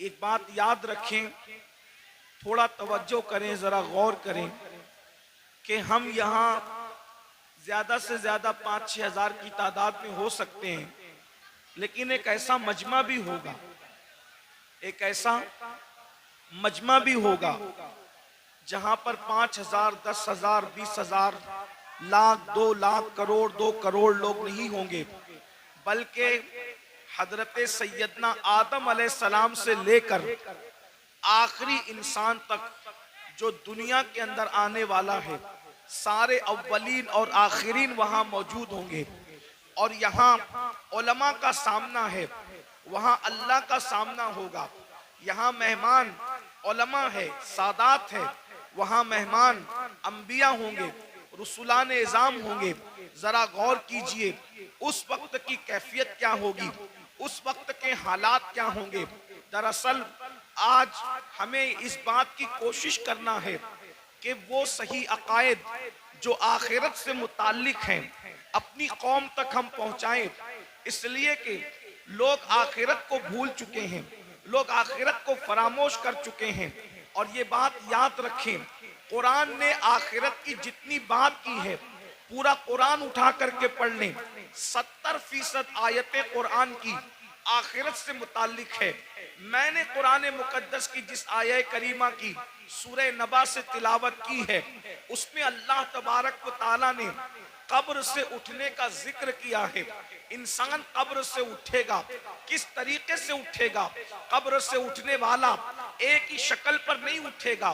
एक बात याद रखें, थोड़ा तवज्जो करें, जरा गौर करें कि हम यहाँ ज्यादा से ज्यादा 5-6 हजार की तादाद में हो सकते हैं, लेकिन एक ऐसा मजमा भी होगा, एक ऐसा मजमा भी होगा जहां पर 5,000, 10,000, 20,000, लाख, 2 लाख, करोड़, 2 करोड़ लोग नहीं होंगे, बल्कि हजरत सैयदना आदम अलैहिस्सलाम से लेकर आखिरी इंसान तक जो दुनिया के अंदर आने वाला है, सारे अव्वलीन और आखिरीन वहां मौजूद होंगे। और यहाँ उलमा का सामना है, वहां अल्लाह का सामना होगा। यहाँ मेहमान उलमा है, सादात है, वहां मेहमान अंबिया होंगे, रसूलान इज़ाम होंगे। जरा गौर कीजिए उस वक्त की कैफियत क्या होगी, उस वक्त के हालात क्या होंगे। दरअसल आज हमें इस बात की कोशिश करना है कि वो सही अकायद जो आखिरत से मुताल्लिक हैं अपनी कौम तक हम पहुंचाएं, इसलिए कि लोग आखिरत को भूल चुके हैं, लोग आखिरत को फरामोश कर चुके हैं। और ये बात याद रखें, कुरान ने आखिरत की जितनी बात की है, पूरा कुरान उठा करके पढ़ लें, 70% आयतें कुरान की आखिरत से मुताल्लिक है। मैंने कुरान मुकद्दस की जिस आयत करीमा की सूरह नबा से तिलावत की है, उसमें अल्लाह तबारक व तआला ने कब्र से उठने का जिक्र किया है। इंसान कब्र से उठेगा, किस तरीके से उठेगा? कब्र से उठने वाला एक ही शक्ल पर नहीं उठेगा।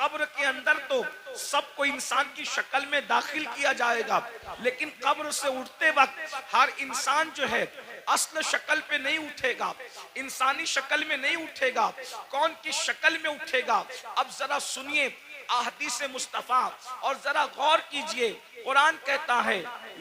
कब्र के अंदर तो सबको इंसान की शक्ल में दाखिल किया जाएगा, लेकिन कब्र से उठते वक्त हर इंसान जो है असल शक्ल पे नहीं उठेगा, इंसानी शक्ल में नहीं उठेगा। कौन किस शक्ल में उठेगा? अब जरा सुनिए अहदीस मुस्तफा और जरा गौर कीजिए। कुरान कहता है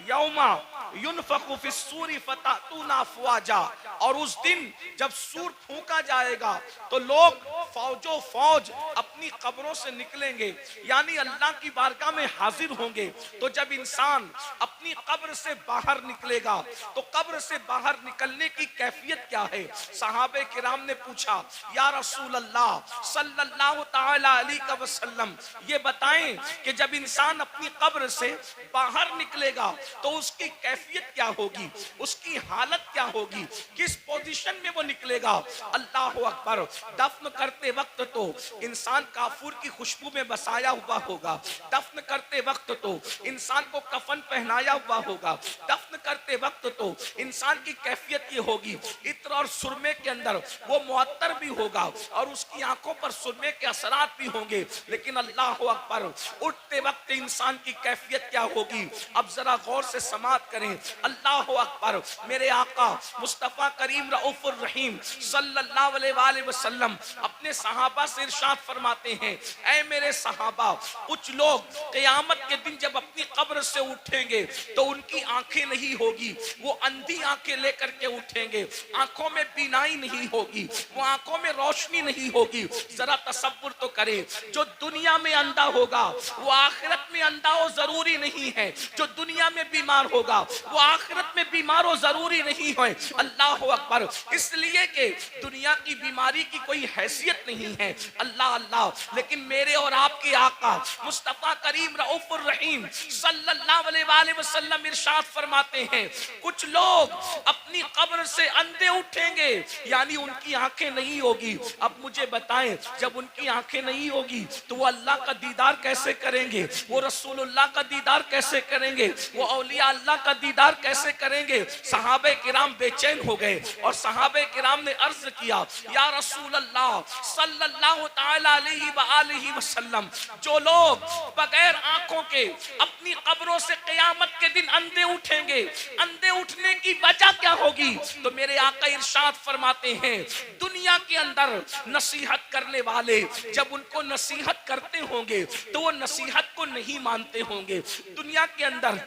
यौमा युनफखु फिस्सूरी फतातूना अफवाजा, और उस दिन जब सूर फूंका जाएगा तो लोग फौजो फौज अपनी कब्रों से निकलेंगे, यानी अल्लाह की बारगाह में हाजिर होंगे। तो जब इंसान अपनी कब्र से बाहर निकलेगा तो कब्र से बाहर निकलने की कैफियत क्या है? सहाबे किराम ने पूछा, या रसूल अल्लाह सल्लल्लाहु तआला अलैहि वसल्लम, ये बताएं कि जब इंसान अपनी कब्र से बाहर निकलेगा तो उसकी कैफियत क्या होगी, उसकी हालत क्या होगी, किस पोजीशन में वो निकलेगा? अल्लाह अकबर। दफन करते वक्त तो इंसान काफूर की खुशबू में बसाया हुआ होगा, दफन करते वक्त तो इंसान को कफन पहनाया हुआ होगा, दफन करते वक्त तो इंसान की कैफियत ये होगी, इत्र और सुरमे के अंदर वो मुअत्तर भी होगा और उसकी आंखों पर सुरमे के असरात भी होंगे। लेकिन अल्लाह अकबर, उठते वक्त इंसान की कैफियत क्या होगी? अब जरा गौर से समात करें। अल्लाह अकबर। मेरे आका मुस्तफा करीम रऊफुर रहीम सल्लल्लाहु अलैहि वसल्लम अपने सहाबा से इरशाद फरमाते हैं, ऐ मेरे सहाबा, कुछ लोग क़यामत के दिन जब अपनी कब्र से उठेंगे तो उनकी आंखें नहीं होगी, वो अंधी आंखें लेकर के उठेंगे, आंखों में बीनाई नहीं होगी, वो आंखों में रोशनी नहीं होगी। जरा तसव्वुर तो करें, जो दुनिया में अंधा होगा वो आखिरत में अंधा हो जरूरी नहीं है, जो दुनिया में बीमार होगा वो आखिरत में बीमार हो जरूरी नहीं है। अल्लाह अकबर। इसलिए कि दुनिया की बीमारी की कोई हैसियत नहीं है, अल्लाह अल्लाह। लेकिन मेरे और आपके आका मुस्तफा करीम रऊफुर रहीम सल्लल्लाहु अलैहि वसल्लम इरशाद फरमाते हैं, कुछ लोग अपनी कब्र से अंधे उठेंगे, यानी उनकी आंखें नहीं होगी। अब मुझे बताएं, जब उनकी आंखें नहीं होगी तो वो अल्लाह का दीदार कैसे करेंगे? वो रसूलुल्लाह का दीदार कैसे करेंगे? वो औलिया अल्लाह का दीदार कैसे करेंगे? सहाबे किराम बेचैन हो गए और सहाबे किराम ने अर्ज किया, या रसूल अल्लाह सल्लल्लाहु तआला अलैहि वसल्लम, जो लोग बगैर आंखों के अपनी कब्रों से क़यामत के दिन अंधे उठेंगे, अंधे उठने की वजह क्या होगी? तो मेरे आका इरशाद फरमाते हैं, दुनिया के अंदर नसीहत करने वाले जब उनको नसीहत करते होंगे तो वो नसीहत को नहीं मानते होंगे। दुनिया के अंदर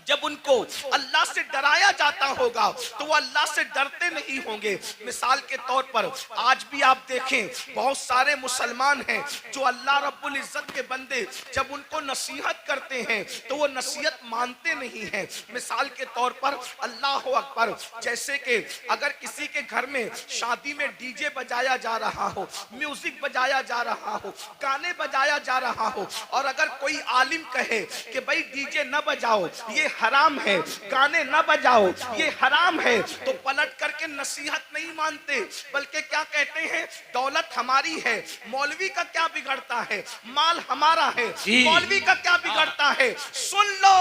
जब उनको अल्लाह से डराया जाता होगा तो वो अल्लाह से डरते नहीं होंगे। मिसाल के तौर पर आज भी आप देखें बहुत सारे मुसलमान हैं जो अल्लाह रब्बुल इज्जत के बंदे जब उनको नसीहत करते हैं तो वो नसीहत मानते नहीं हैं। मिसाल के तौर पर अल्लाह अकबर, जैसे कि अगर किसी के घर में शादी में डीजे बजाया जा रहा हो, म्यूजिक बजाया जा रहा हो, गाने बजाया जा रहा हो, और अगर कोई आलिम कहे कि भाई डीजे न बजाओ ये हराम है, गाने न बजाओ ये हराम है, तो पलट करके नसीहत नहीं मानते बल्कि क्या कहते हैं, दौलत हमारी है, मौलवी का क्या बिगड़ता है, माल हमारा है, मौलवी का क्या बिगड़ता है। सुन लो,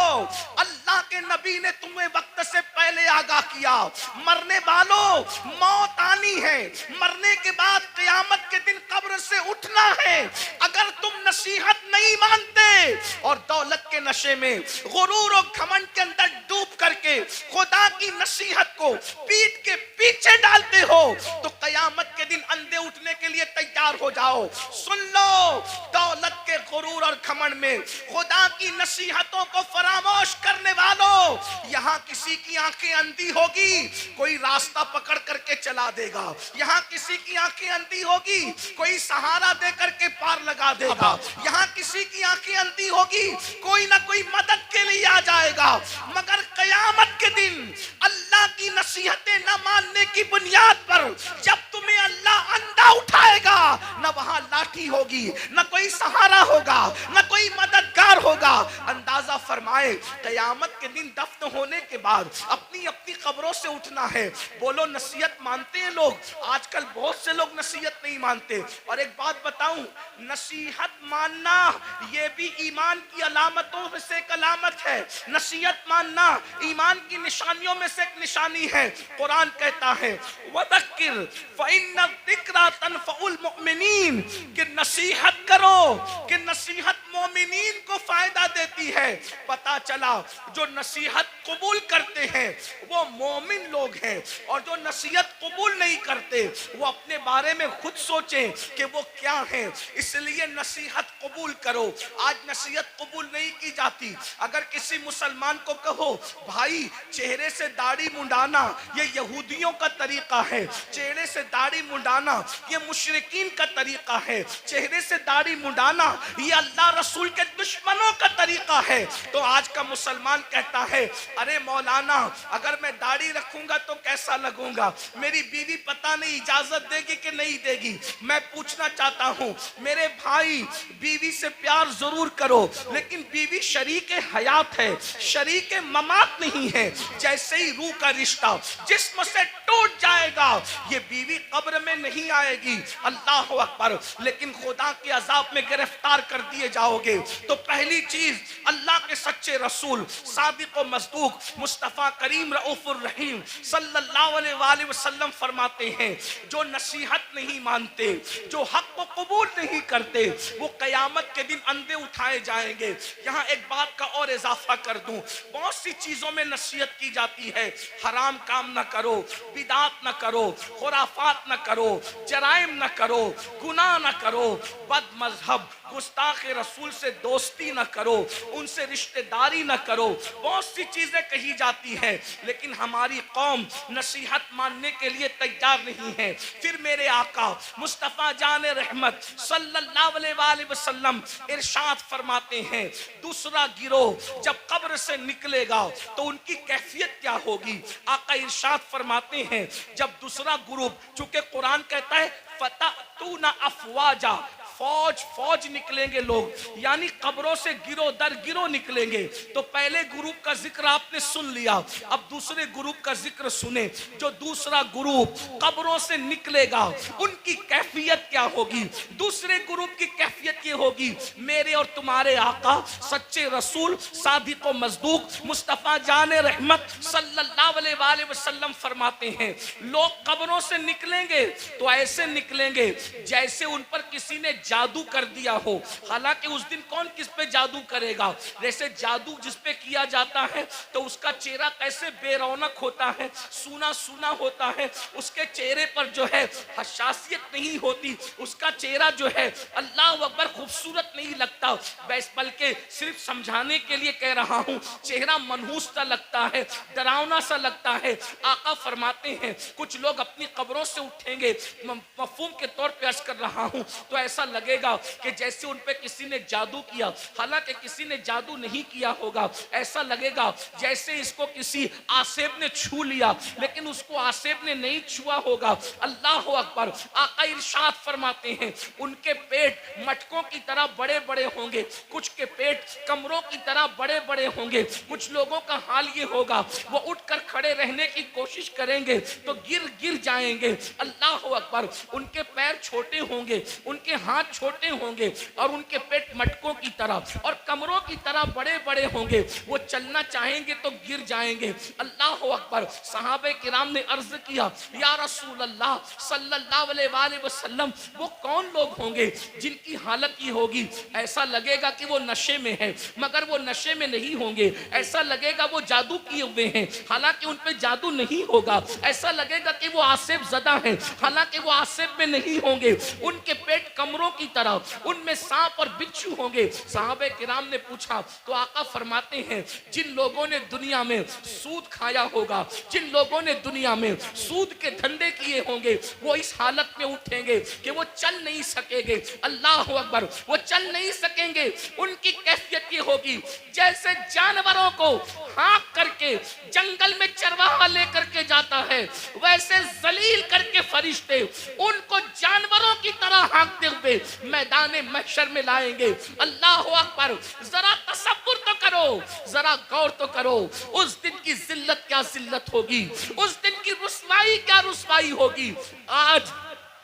अल्लाह के नबी ने तुम्हें वक्त से पहले आगाह किया, मरने वालों मौत आनी है, मरने के बाद क़यामत के दिन कब्र से उठना है। अगर तुम नसीहत नहीं मानते और दौलत के नशे में, गुरूर और घमंड के अंदर डूब करके खुदा की नसीहत को पीठ के पीछे डालते हो तो क़यामत के दिन अंधे उठने के लिए तैयार हो जाओ। सुन लो, दौलत के गुरूर और घमंड में खुदा की नसीहतों को फरामोश करने वालों, यहाँ किसी की आंखें अंधी होगी कोई रास्ता पकड़ करके चला देगा, यहाँ किसी की आंखें अंधी होगी कोई सहारा दे करके पार लगा देगा, यहाँ किसी की आंखें अंधी होगी कोई ना कोई मदद के लिए आ जाएगा। मगर क़यामत के दिन अल्लाह की नसीहतें न मानने की बुनियाद पर जब तुम्हें अल्लाह अंधा उठाएगा, न वहां लाठी होगी, न कोई सहारा होगा, न कोई मददगार होगा। अंदाजा फरमाए, क़यामत के दिन दफन होने के बाद अपनी अपनी कब्रों से उठना है। बोलो नसीहत मानते हैं लोग? आजकल बहुत से लोग नसीहत नहीं मानते। और एक बात बताऊं, नसीहत मानना ये भी ईमान की अलामतों में से एक अलामत है। नसीहत मानना ईमान की निशानियों में से एक निशानी है। कुरान कहता है वदक्किर फ़इन्न ज़िक्रा तनफ़उल मुमिनीन, कि नसीहत करो कि नसीहत मोमिनीन को फायदा देती है। पता चला जो नसीहत कबूल करते हैं वो मोमिन लोग हैं, और जो नसीहत कबूल नहीं करते वो अपने बारे में खुद सोचें कि वो क्या है। इसलिए नसीहत कबूल करो। आज नसीहत कबूल नहीं की जाती। अगर किसी मुसलमान को कहो भाई चेहरे से दाढ़ी मुंडाना ये यहूदियों का तरीका है, चेहरे से दाढ़ी मुंडाना ये मुशरिकीन का तरीका है, चेहरे से दाढ़ी मुंडाना ये अल्लाह रसूल के दुश्मनों का तरीका है, तो आज का मुसलमान कहता है अरे मौलाना अगर मैं दाढ़ी रखूंगा तो कैसा लगूंगा, मेरी बीवी पता नहीं इजाजत देगी कि नहीं देगी। मैं पूछना चाहता हूं मेरे भाई, बीवी से प्यार जरूर करो लेकिन बीवी शरीक हयात है, शरीक ममात नहीं है। जैसे ही रूह का रिश्ता जिस्म से टूट जाएगा ये बीवी कब्र में नहीं आएगी, अल्लाह अकबर, लेकिन खुदा के अजाब में गिरफ्तार कर दिए जाओगे। तो पहली चीज अल्लाह के सच्चे रसूल सादिक व मसदूक मुस्तफ़ा करीम रऊफुर रहीम सल्लल्लाहु अलैहि वसल्लम फरमाते हैं जो नसीहत नहीं मानते, जो हक को कबूल नहीं करते, वो क़यामत के दिन अंधे उठाए जाएंगे। यहाँ एक बात का और इजाफा कर दूं, बहुत सी चीजों में नसीहत की जाती है, हराम काम न करो, बिदात न करो, खुराफात न करो, जराइम न करो, गुनाह न करो, बद मजहब गुस्ताख रसूल से दोस्ती न करो, उनसे रिश्तेदारी न करो, बहुत सी चीजें कही जाती हैं, लेकिन हमारी कौम नसीहत मानने के लिए तैयार नहीं है। फिर मेरे आका मुस्तफ़ा जान रहमत सल्लल्लाहु अलैहि वसल्लम इरशाद फरमाते हैं दूसरा गिरोह जब कब्र से निकलेगा तो उनकी कैफियत क्या होगी। आका इरशाद फरमाते हैं जब दूसरा ग्रुप, चूंकि कुरान कहता है फतअतूना अफवाजा, फौज फौज निकलेंगे लोग, यानी कब्रों से गिरोह दर गिरोह निकलेंगे। तो पहले ग्रुप का जिक्र आपने सुन लिया, अब दूसरे ग्रुप का जिक्र सुने। जो दूसरा ग्रुप कब्रों से निकलेगा उनकी कैफियत क्या होगी। दूसरे ग्रुप की कैफियत ये होगी, मेरे और तुम्हारे आका सच्चे रसूल सादिक व मसदूक मुस्तफ़ा जान रहमत सल्लल्लाहु अलैहि वसल्लम फरमाते हैं लोग कब्रों से निकलेंगे तो ऐसे निकलेंगे जैसे उन पर किसी ने जादू कर दिया हो। हालांकि उस दिन कौन किस पे जादू करेगा? जैसे जादू जिस पे किया जाता है तो उसका चेहरा कैसे बेरौनक होता है, सूना सूना होता है, उसके चेहरे पर जो है हसासियत नहीं होती, उसका चेहरा जो है अल्लाह अकबर खूबसूरत नहीं लगता। बल्कि सिर्फ समझाने के लिए कह रहा हूं, चेहरा मनहूस सा लगता है, डरावना सा लगता है। आका फरमाते हैं कुछ लोग अपनी कब्रों से उठेंगे, मफहूम के तौर पे अर्ज कर रहा हूं, तो ऐसा लगेगा कि जैसे उन पे किसी ने जादू किया, हालांकि किसी ने जादू नहीं किया होगा। ऐसा लगेगा जैसे इसको किसी आसेब ने छू लिया, लेकिन उसको आसेब ने नहीं छुआ होगा। अल्लाह अकबर। आका इरशाद फरमाते हैं उनके पेट मटकों की तरह बड़े बड़े होंगे, कुछ के पेट कमरों की तरह बड़े बड़े होंगे। कुछ लोगों का हाल ये होगा वो उठकर खड़े रहने की कोशिश करेंगे तो गिर गिर जाएंगे। अल्लाह अकबर। उनके पैर छोटे होंगे, उनके हाथ छोटे होंगे और उनके पेट मटकों की तरह और कमरों की तरह बड़े बड़े होंगे। वो चलना चाहेंगे तो गिर जाएंगे। अल्लाह अकबर। सहाबे किराम ने अर्ज किया या रसूल अल्लाह सल्लल्लाहु अलैहि वसल्लम, वो कौन लोग होंगे जिनकी हालत ये होगी? ऐसा लगेगा कि वो नशे में है, मगर वो नशे में नहीं होंगे। ऐसा लगेगा वो जादू किए हुए हैं, हालांकि उन पे जादू नहीं होगा। ऐसा लगेगा कि वो आसेब ज़दा हैं, हालांकि वो आसेब में नहीं होंगे। उनके पेट कमरों की तरह, उनमें सांप और बिच्छू होंगे। साहबे किराम ने पूछा तो आका फरमाते हैं जिन लोगों ने दुनिया में सूद खाया होगा, जिन लोगों ने दुनिया में सूद के धंधे किए होंगे, वो इस हालत में उठेंगे कि वो चल नहीं सकेंगे। अल्लाह अकबर। वो चल नहीं सकेंगे। उनकी कैफियत ये होगी जैसे जानवरों को हाँक करके जंगल में चरवाहा लेकर के जाता है, वैसे जलील करके फरिश्ते उनको जानवरों की तरह हाँकते हुए मैदान महशर में लाएंगे। अल्लाह अकबर। जरा तसव्वुर तो करो, जरा गौर तो करो, उस दिन की जिल्लत क्या जिल्लत होगी, उस दिन की रुसवाई क्या रुसवाई होगी। आज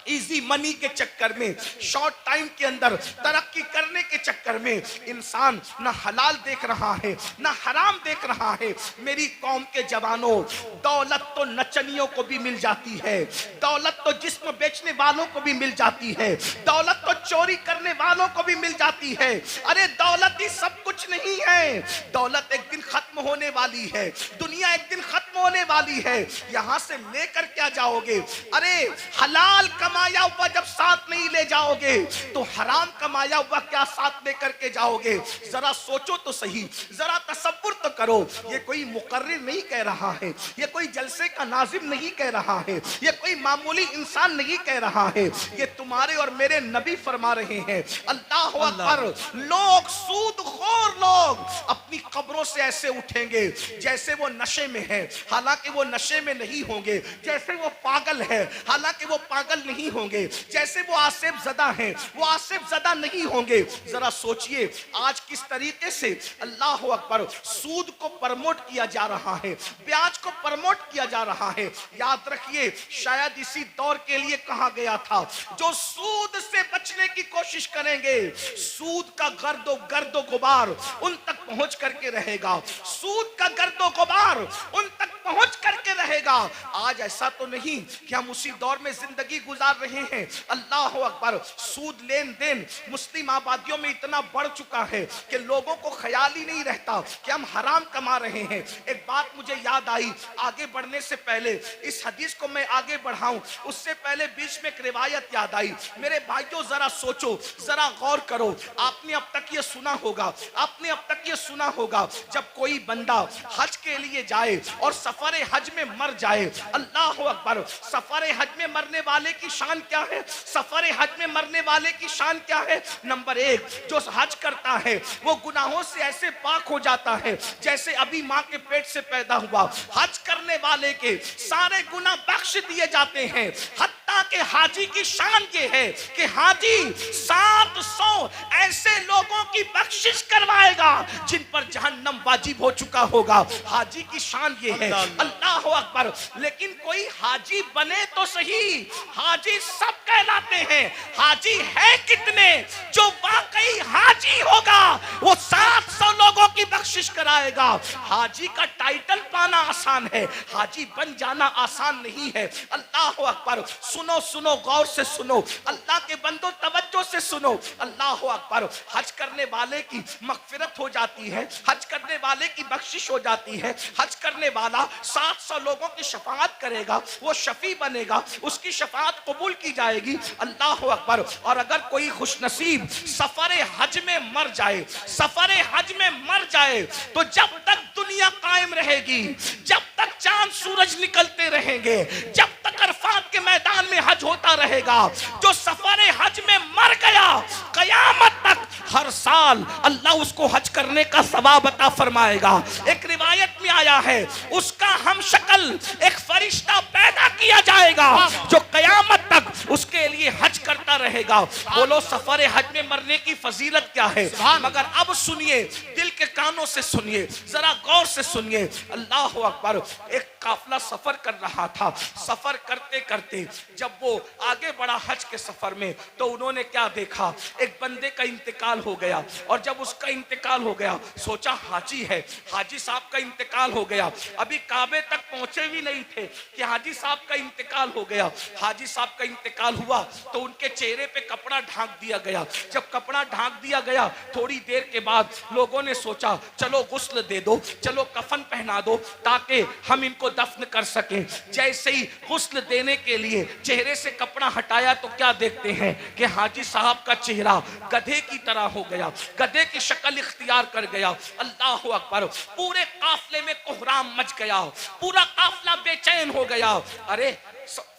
इजी मनी के चक्कर में, शॉर्ट टाइम के अंदर तरक्की करने के चक्कर में इंसान ना हलाल देख रहा है ना हराम देख रहा है। मेरी कौम के जवानों, दौलत तो नचनियों को भी मिल जाती है, दौलत तो जिस्म बेचने वालों को भी मिल जाती है, दौलत तो चोरी करने वालों को भी मिल जाती है। अरे दौलत ही सब कुछ नहीं है, दौलत एक दिन खत्म होने वाली है, दुनिया एक दिन खत्म होने वाली है। यहां से लेकर क्या जाओगे? अरे हलाल कमाया हुआ जब साथ नहीं ले जाओगे तो हराम कमाया हुआ क्या साथ लेकर के जाओगे? जरा सोचो तो सही, जरा तसव्वुर तो करो। ये कोई मुकर्रिर नहीं कह रहा है, ये कोई जलसे का नाजिम नहीं कह रहा है, ये कोई मामूली इंसान नहीं कह रहा है, ये तुम्हारे और मेरे नबी फरमा रहे हैं। अल्लाह अकबर। लोग, सूदखोर लोग अपनी कब्रों से ऐसे उठेंगे जैसे वो नशे में है, हालांकि वो नशे में नहीं होंगे। जैसे वो पागल है, हालांकि वो पागल नहीं होंगे। जैसे वो आसेब ज़दा हैं, वो आसेब ज़दा नहीं होंगे। जरा सोचिए आज किस तरीके से अल्लाह अकबर सूद को प्रमोट किया जा रहा है, ब्याज को प्रमोट किया जा रहा है। याद रखिए शायद इसी दौर के लिए कहा गया था जो सूद से बचने की कोशिश करेंगे, सूद का गर्दो गुबार उन तक पहुंच करके रहेगा, सूद का गर्दो गुबार उन तक पहुंच करके रहेगा। आज ऐसा तो नहीं कि हम उसी दौर में जिंदगी गुजार रहे हैं। अल्लाह अकबर। सूद लेन देन मुस्लिम आबादियों में इतना बढ़ चुका है कि लोगों को ख्याल ही नहीं रहता कि हम हराम कमा रहे हैं। एक बात मुझे याद आई, आगे बढ़ने से पहले इस हदीस को मैं आगे बढ़ाऊं उससे पहले बीच में एक रिवायत याद आई। मेरे भाइयों जरा सोचो, जरा गौर करो। आपने अब तक ये सुना होगा, आपने अब तक ये सुना होगा जब कोई बंदा हज के लिए जाए और सफर हज में मर जाए। अल्लाह अकबर। सफर हज में मरने वाले की शान क्या है? सफर हज में मरने वाले की शान क्या है? नंबर एक, जो हज करता है वो गुनाहों से ऐसे पाक हो जाता है जैसे अभी माँ के पेट से पैदा हुआ। हज करने वाले के सारे गुनाह बख्श दिए जाते हैं। हत्ता के हाजी की शान ये है कि हाजी 700 ऐसे लोगों की बख्शिश करवाएगा जिन पर जहन्नम वाजिब हो चुका होगा। हाजी की शान ये है। अल्लाह अकबर। लेकिन कोई हाजी बने तो सही, हाजी सब कहलाते हैं, हाजी है कितने? जो वाकई हाजी होगा वो 700 लोगों की बख्शिश कराएगा। हाजी का टाइटल पाना आसान है, हाजी बन जाना आसान नहीं है। अल्लाह अकबर। सुनो सुनो, गौर से सुनो, अल्लाह के बंदो तवज्जो से सुनो। अल्लाह अकबर। हज करने वाले की मगफिरत हो जाती है, हज करने वाले की बख्शिश हो जाती है। हज करने वाला 700 लोगों की शफाअत करेगा, वो शफी बनेगा, उसकी शफाअत कबूल की जाएगी। अल्लाह अकबर। और अगर कोई खुशनसीब सफर हज में मर जाए, सफर हज में मर जाए, तो जब तक दुनिया कायम रहेगी, जब तक चांद सूरज निकलते रहेंगे, जब तक अरफात के मैदान में हज होता रहेगा, जो सफर हज में मर गया, कयामत तक हर साल अल्लाह उसको हज करने का सवाब अता फरमाएगा। एक रिवायत में आया है, उसका हम शक्ल एक फरिश्ता पैदा किया जाएगा जो कयामत तक उसके लिए हज करता रहेगा। बोलो सफर हज में मरने की फजीलत क्या है? मगर अब सुनिए, दिल के कानों से सुनिए, जरा गौर से सुनिए। अल्लाह अकबर। एक काफिला सफर कर रहा था, सफर करते करते जब वो आगे बढ़ा हज के सफर में, तो उन्होंने क्या देखा, एक बंदे का इंतकाल हो गया। और जब उसका इंतकाल हो गया, सोचा हाजी है, हाजी साहब का इंतकाल हो गया। अभी काबे तक पहुंचे भी नहीं थे कि हाजी साहब का इंतकाल हो गया। हाजी साहब का इंतकाल हुआ तो उनके चेहरे पे कपड़ा ढांक दिया गया। जब कपड़ा ढांक दिया गया, थोड़ी देर के बाद लोगों ने सोचा चलो गुस्ल दे दो, चलो कफन पहना दो, ताकि हम इनको दफन कर सकें। जैसे ही गुस्ल देने के लिए चेहरे से कपड़ा हटाया, तो क्या देखते हैं कि हाजी साहब का चेहरा गधे की तरह हो गया, गधे की शक्ल इख्तियार कर गया। अल्लाह अकबर। पूरे काफले में कोहराम मच गया, पूरा काफला बेचैन हो गया। अरे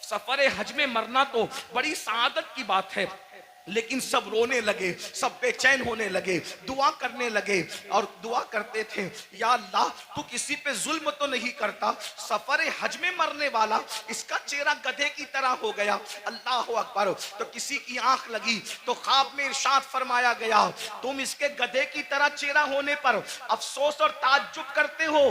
सफर हज में मरना तो बड़ी सआदत की बात है, लेकिन सब रोने लगे, सब बेचैन होने लगे, दुआ करने लगे। और दुआ करते थे, या अल्लाह तू किसी पे जुल्म तो नहीं करता, सफर हज में मरने वाला इसका चेहरा गधे की तरह हो गया। अल्लाह अकबर। तो किसी की आंख लगी तो ख्वाब में इरशाद फरमाया गया, तुम इसके गधे की तरह चेहरा होने पर अफसोस और ताज्जुब करते हो,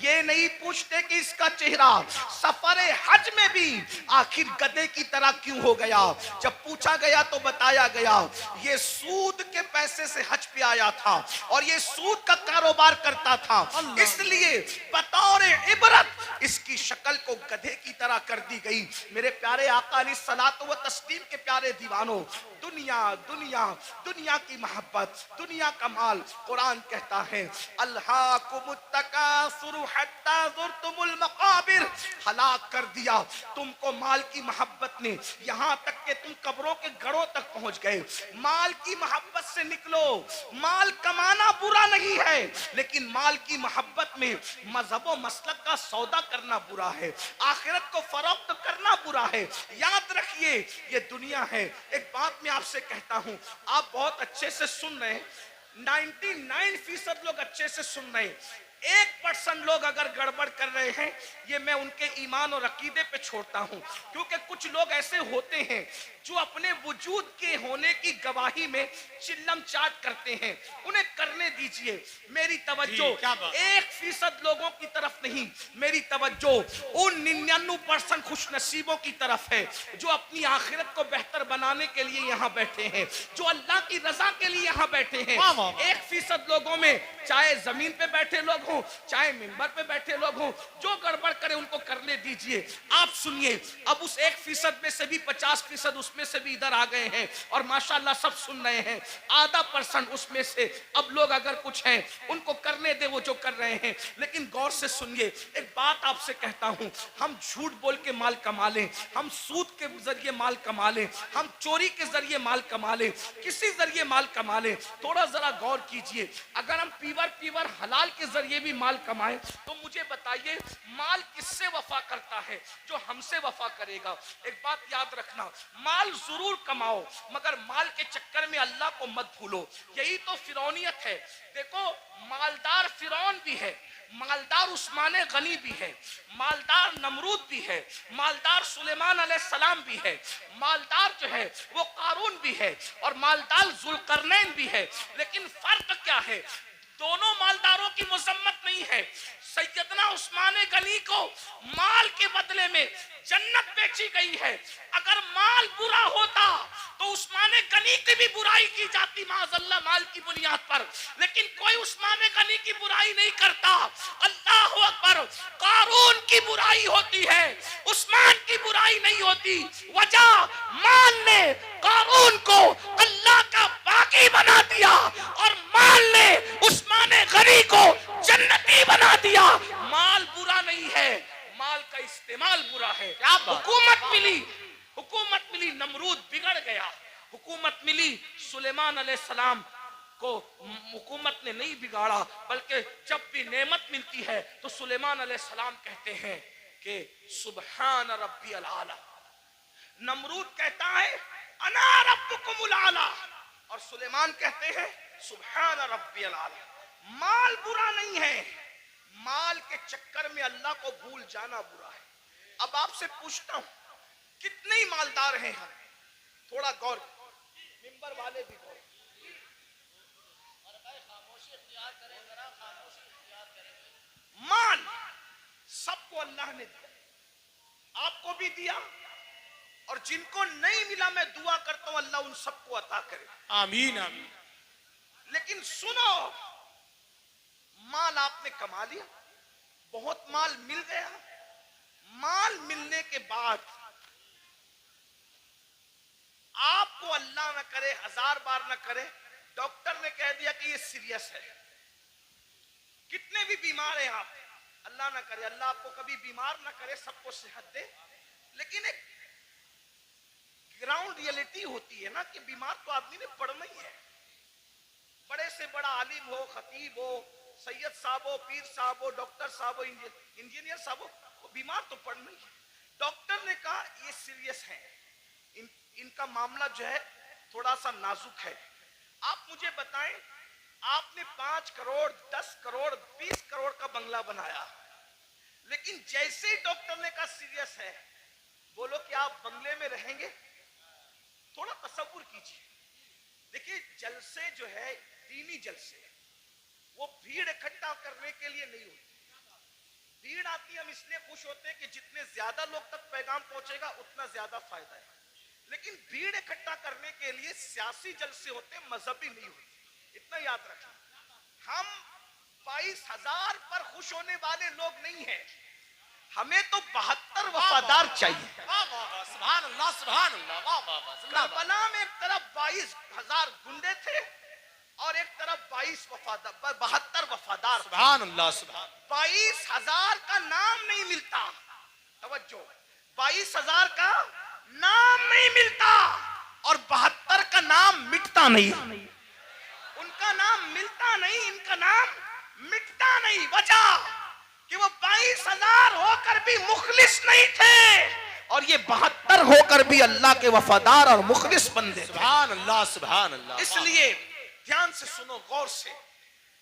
ये नहीं पूछते कि इसका चेहरा सफर हज में भी आखिर गधे की तरह क्यों हो गया। जब पूछा गया तो बताया गया, ये सूद के पैसे से हज पे आया था और ये सूद का कारोबार करता था, इसलिए बतौर इबरत इसकी शक्ल को गधे की तरह कर दी गई। मेरे प्यारे आका अलैहिस्सलातु व तस्लीम के प्यारे दीवानों, दुनिया दुनिया दुनिया की मोहब्बत, दुनिया का माल, कुरान कहता है अल्हाकुमुत तकासुरु हत्ता ज़ुरतुमुल मकाबिर, हलाक कर दिया तुमको माल की मोहब्बत ने, यहां तक कि तुम कब्रों के गढ़ों तक पहुंच गए। माल की मोहब्बत से निकलो। माल कमाना बुरा नहीं है, लेकिन माल की मोहब्बत में मजहब व मसलक का सौदा करना बुरा है, आखिरत को फरोख्त करना बुरा है। याद रखिए, ये दुनिया है। एक बात मैं आपसे कहता हूं, आप बहुत अच्छे से सुन रहे हैं, 99% लोग अच्छे से सुन रहे हैं। 1% लोग अगर गड़बड़ कर रहे हैं, ये मैं उनके ईमान और अकीदे पे छोड़ता हूं, क्योंकि कुछ लोग ऐसे होते हैं जो अपने वजूद के होने की गवाही में चिल्लम चाट करते हैं, उन्हें करने दीजिए। मेरी तवज्जो 1% लोगों की तरफ नहीं, मेरी तवज्जो उन 99% खुशनसीबों की तरफ है जो अपनी आखिरत को बेहतर बनाने के लिए यहाँ बैठे हैं, जो अल्लाह की रजा के लिए यहाँ बैठे हैं। 1% लोगों में, चाहे जमीन पे बैठे लोग हों, चाहे मिंबर पे बैठे लोग हों, जो गड़बड़ करे उनको करने दीजिए। आप सुनिए, अब उस 1% में से भी 50% उसमें से भी इधर आ गए हैं और माशाल्लाह सब सुन रहे हैं। आधा % उसमें से अब लोग अगर कुछ हैं उनको करने दे वो जो कर रहे हैं, लेकिन गौर से सुनिए। एक बात आपसे कहता हूं, हम झूठ बोल के माल कमा लें, हम सूद के जरिए माल कमा लें, हम चोरी के जरिए माल कमा लें, किसी जरिए माल कमा लें, थोड़ा जरा गौर कीजिए। अगर हम पीवर हलाल के जरिए भी माल कमाएं, तो मुझे बताइए माल किससे वफा करता है? जो हमसे वफा करेगा। एक बात याद रखना, माल जरूर कमाओ, मगर माल के चक्कर में अल्लाह को मत भूलो। यही तो फिरौनियत है। देखो, मालदार फिरौन भी है, मालदार उस्मान गनी भी है, मालदार नमरूद भी है, मालदार सुलेमान अलैहिस्सलाम भी है, मालदार जो है वो कारून भी है और मालदार जुल्करनैन भी है। लेकिन फर्क क्या है? दोनों मालदारों की मजम्मत नहीं है। सैयदना उस्मान गनी को माल के बदले में जन्नत बेची गई है। अगर माल बुरा होता तो उस्मान गनी गनी की भी बुराई की जाती माज़अल्लाह माल की बुनियाद पर, लेकिन कोई उस्मान गनी की बुराई नहीं करता। अल्लाह अकबर। कारून की बुराई होती है, उस्मान की बुराई नहीं होती। वजह, माल ने कारून को अल्लाह का बाकी बना दिया और माल ने उस्मान गनी को जन्नती बना दिया। माल बुरा नहीं है, माल का इस्तेमाल बुरा है। हुकूमत मिली, नमरूद बिगड़ गया। हुकूमत मिली सुलेमान अलैहिस्सलाम को, हुकूमत ने नहीं बिगाड़ा, बल्कि जब भी नेमत मिलती है तो सुलेमान अलैहिस्सलाम कहते हैं कि सुबहान रब्बियल आला। नमरूद कहता है अना रब्बुकुमुल आला, और सुलेमान कहते हैं सुबहान रब्बियल आला। माल बुरा नहीं है, माल के चक्कर में अल्लाह को भूल जाना बुरा है। अब आपसे पूछता हूं, कितने ही मालदार हैं हम? थोड़ा गौर, मिंबर वाले भी गौर। माल सबको अल्लाह ने दिया, आपको भी दिया, और जिनको नहीं मिला मैं दुआ करता हूं अल्लाह उन सबको अता करे, आमीन आमीन। लेकिन सुनो, माल आपने कमा लिया, बहुत माल मिल गया। माल मिलने के बाद आपको अल्लाह न करे, 1000 बार न करे, डॉक्टर ने कह दिया कि ये सीरियस है। कितने भी बीमार हैं आप, अल्लाह न करे, अल्लाह आपको कभी बीमार न करे, सबको सेहत दे, लेकिन एक ग्राउंड रियलिटी होती है ना कि बीमार तो आदमी ने पड़ना ही है। बड़े से बड़ा आलिम हो, खतीब हो, सैयद साहब हो, पीर साहब हो, डॉक्टर साहब हो, इंजीनियर साहब हो, बीमार तो पड़ना ही है। डॉक्टर ने कहा ये सीरियस है, इनका मामला जो है थोड़ा सा नाजुक है। आप मुझे बताएं, आपने 5 करोड़, 10 करोड़, 20 करोड़ का बंगला बनाया, लेकिन जैसे ही डॉक्टर ने कहा सीरियस है, बोलो कि आप बंगले में रहेंगे? थोड़ा तसव्वुर कीजिए। देखिए, जलसे जो है दीनी जलसे, वो भीड़ इकट्ठा करने के लिए नहीं होती। भीड़ आती हम इसलिए खुश होते हैं कि जितने ज्यादा लोग तक पैगाम पहुंचेगा उतना ज्यादा फायदा है, लेकिन भीड़ इकट्ठा करने के लिए सियासी जलसे होते, मजहबी नहीं होते। इतना याद रखें। हम 22,000 पर खुश होने वाले लोग नहीं हैं, हमें तो 72 वफादार चाहिए। सुभान अल्लाह सुभान अल्लाह। करबला में एक तरफ 22,000 गुंडे थे और एक तरफ 72 वफादार। सुभान अल्लाह सुभान। 22,000 का नाम नहीं मिलता, तवज्जो, 22,000 का नाम नहीं मिलता और 72 का नाम मिटता नहीं। उनका नाम मिलता नहीं, इनका नाम मिटता नहीं। वजह कि वो 22,000 होकर भी मुखलिस नहीं थे और ये 72 होकर भी अल्लाह के वफादार और मुखलिस बंदे। सुभान अल्लाह सुभान अल्लाह। इसलिए ध्यान से सुनो, गौर से।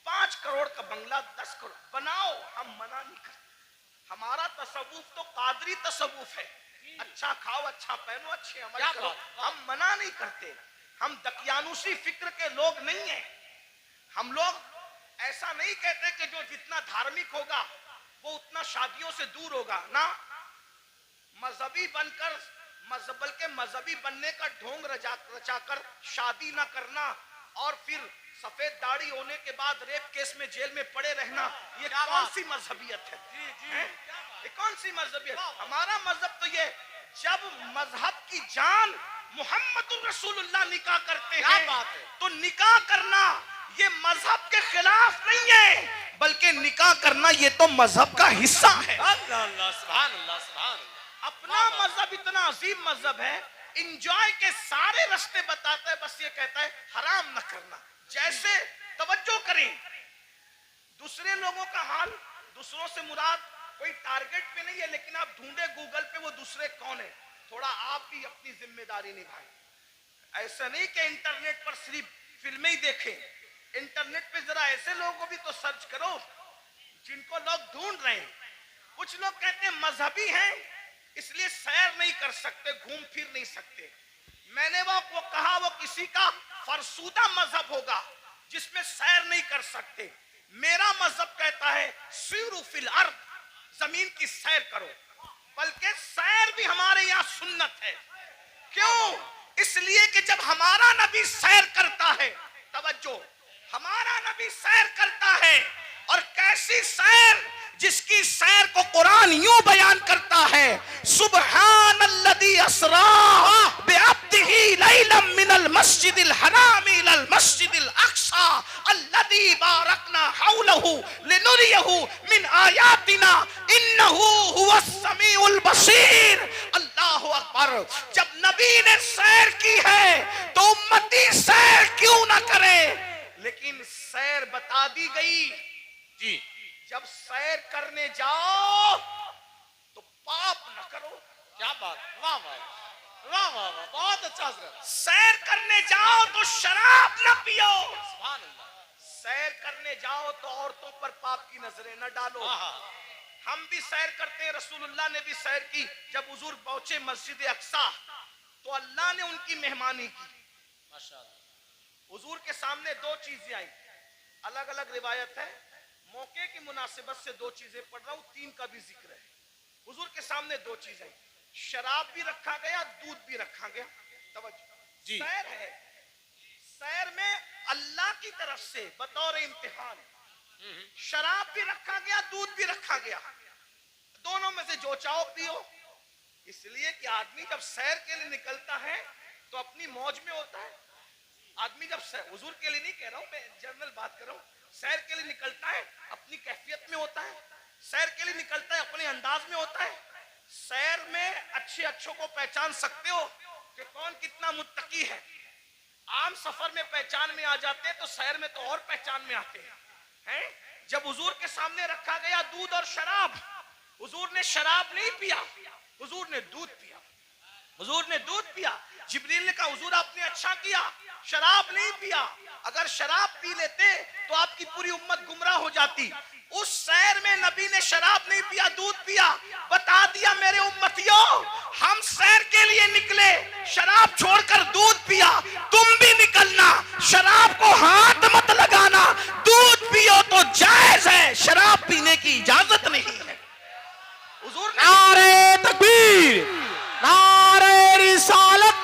5 करोड़ का बंगला 10 करोड़ बनाओ, हम मना नहीं करते। हमारा तसव्वुफ तो कादरी तसव्वुफ है, अच्छा खाओ, अच्छा पहनो, अच्छे अमल करो, हम मना नहीं करते। हम दकियानुसी फिक्र के लोग नहीं हैं। हम लोग ऐसा नहीं कहते कि जो जितना धार्मिक होगा वो उतना शादियों से दूर होगा ना। मजहबी बनकर, बल्कि मजहबी बनने का ढोंग रचाकर शादी ना करना और फिर सफेद दाढ़ी होने के बाद रेप केस में जेल में पड़े रहना, ये कौन सी मजहबियत है? ये कौन सी मजहबियत? हमारा मजहब तो ये, जब मजहब की जान मोहम्मदुर रसूलुल्लाह निकाह करते हैं तो निकाह करना ये मजहब के खिलाफ नहीं है, बल्कि निकाह करना ये तो मजहब का हिस्सा है। अपना मजहब इतना अजीम मजहब है, इंजॉय के सारे रास्ते बताता है, बस ये कहता है हराम न करना। जैसे तवज्जो करें, दूसरे लोगों का हाल, दूसरों से मुराद कोई टारगेट पे नहीं है, लेकिन आप ढूंढे गूगल पे वो दूसरे कौन है, थोड़ा आप भी अपनी जिम्मेदारी निभाएं। ऐसा नहीं कि इंटरनेट पर सिर्फ फिल्में ही देखें, इंटरनेट पे जरा ऐसे लोगों को भी तो सर्च करो जिनको लोग ढूंढ रहे हैं। कुछ लोग कहते हैं मजहबी हैं इसलिए सैर नहीं कर सकते, घूम फिर नहीं सकते। मैंने वो कहा वो किसी का फरसूदा मजहब होगा जिसमें सैर नहीं कर सकते। मेरा मजहब कहता है सीरू फिल अर्द, जमीन की सैर करो, बल्कि सैर भी हमारे यहाँ सुन्नत है। क्यों? इसलिए कि जब हमारा नबी सैर करता है, तवज्जो, हमारा नबी सैर करता है, और कैसी सैर, जिसकी सैर को कुरान यूं बयान करता है, सुब्हानल्लज़ी असरा बिअब्दिही लैलन मिनल मस्जिदिल हराम इलल मस्जिदिल अक्सा अल्लज़ी बारकना हौलहू लिनुरियहू मिन आयातिना इन्नहू हुवस समीउल बसीर। अल्लाहु अकबर। जब नबी ने सैर की है तो उम्मती सैर क्यों ना करे? लेकिन सैर बता दी गई जी। जब सैर करने जाओ तो पाप न करो। क्या बात, वाह वाह वाह वाह वाह, बहुत अच्छा हजरत। सैर करने जाओ तो शराब न पियो। सुभान अल्लाह। सैर करने जाओ तो औरतों पर पाप की नजरें न डालो। आहा। हम भी सैर करते हैं, रसूलुल्लाह ने भी सैर की। जब हुजूर पहुंचे मस्जिद अक्सा तो अल्लाह ने उनकी मेहमानी की। माशाअल्लाह। हुजूर के सामने दो चीजें आई, अलग अलग रिवायत है, मौके की मुनासिबत से दो चीजें पढ़ रहा हूं, तीन का भी जिक्र है। हुजूर के सामने दो चीजें आई, शराब भी रखा गया, दूध भी रखा गया। तवज्जो, जी। सैर है, सैर में अल्लाह की तरफ से बतौर इम्तिहान शराब भी रखा गया, दूध भी रखा गया। दोनों में से जो चाहो पियो। इसलिए कि आदमी जब सैर के लिए निकलता है तो अपनी मौज में होता है। आदमी जब हुजूर के लिए नहीं कह रहा हूं, मैं जनरल बात कर रहा हूं, सैर के लिए निकलता है अपनी कैफियत में होता है, सैर के लिए निकलता है अपने अंदाज में होता है। सैर में अच्छे अच्छों को पहचान सकते हो कि कौन कितना मुत्तकी है। आम सफर में पहचान में आ जाते हैं तो सैर में तो और पहचान में आते हैं। जब हुजूर के सामने रखा गया दूध और शराब, हुजूर ने शराब नहीं पिया, हुजूर ने दूध पिया। हुजूर ने दूध पिया। जिब्रील ने कहा हुजूर आपने अच्छा किया, शराब नहीं पिया। अगर शराब पी लेते तो आपकी पूरी उम्मत गुमराह हो जाती। उस सैर में नबी ने शराब नहीं पिया, दूध पिया। बता दिया मेरे उम्मतियों, हम सैर के लिए निकले, शराब छोड़कर दूध पिया। तुम भी निकलना, शराब को हाथ मत लगाना, दूध पियो तो जायज है, शराब पीने की इजाजत नहीं है। हुजूर ने नारे तकबीर, नारे रिसालत,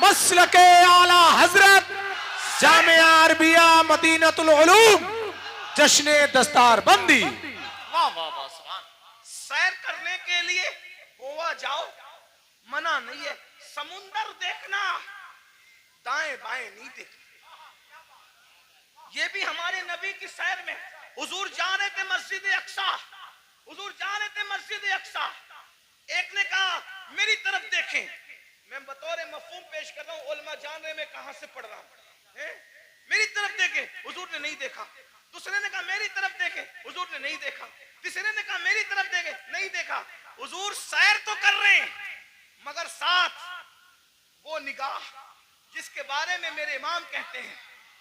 मसलके आला हजरत, जामिया अरबिया मदीनतुल उलूम, जश्ने दस्तार बंदी। वाह वाह वाह, सुभान। सैर करने के लिए गोवा जाओ, मना नहीं है। समुंदर देखना, दाएं बाएं नहीं देखना। ये भी हमारे नबी की सैर में। हुजूर जा रहे थे मस्जिद अक्सा, हुजूर जा रहे थे मस्जिद अक्सा। एक ने कहा मेरी तरफ देखें। मैं बतौर मफहूम पेश कर रहा हूं, उलमा जान रहे मैं कहां से पढ़ रहा हूं। मेरी तरफ देखें, हुजूर ने नहीं देखा। दूसरे ने कहा मेरी तरफ देखें, हुजूर ने नहीं देखा। तीसरे ने कहा मेरी तरफ देखें, नहीं देखा। हुजूर सैर तो कर रहे हैं मगर साथ वो निगाह जिसके बारे में मेरे इमाम कहते हैं,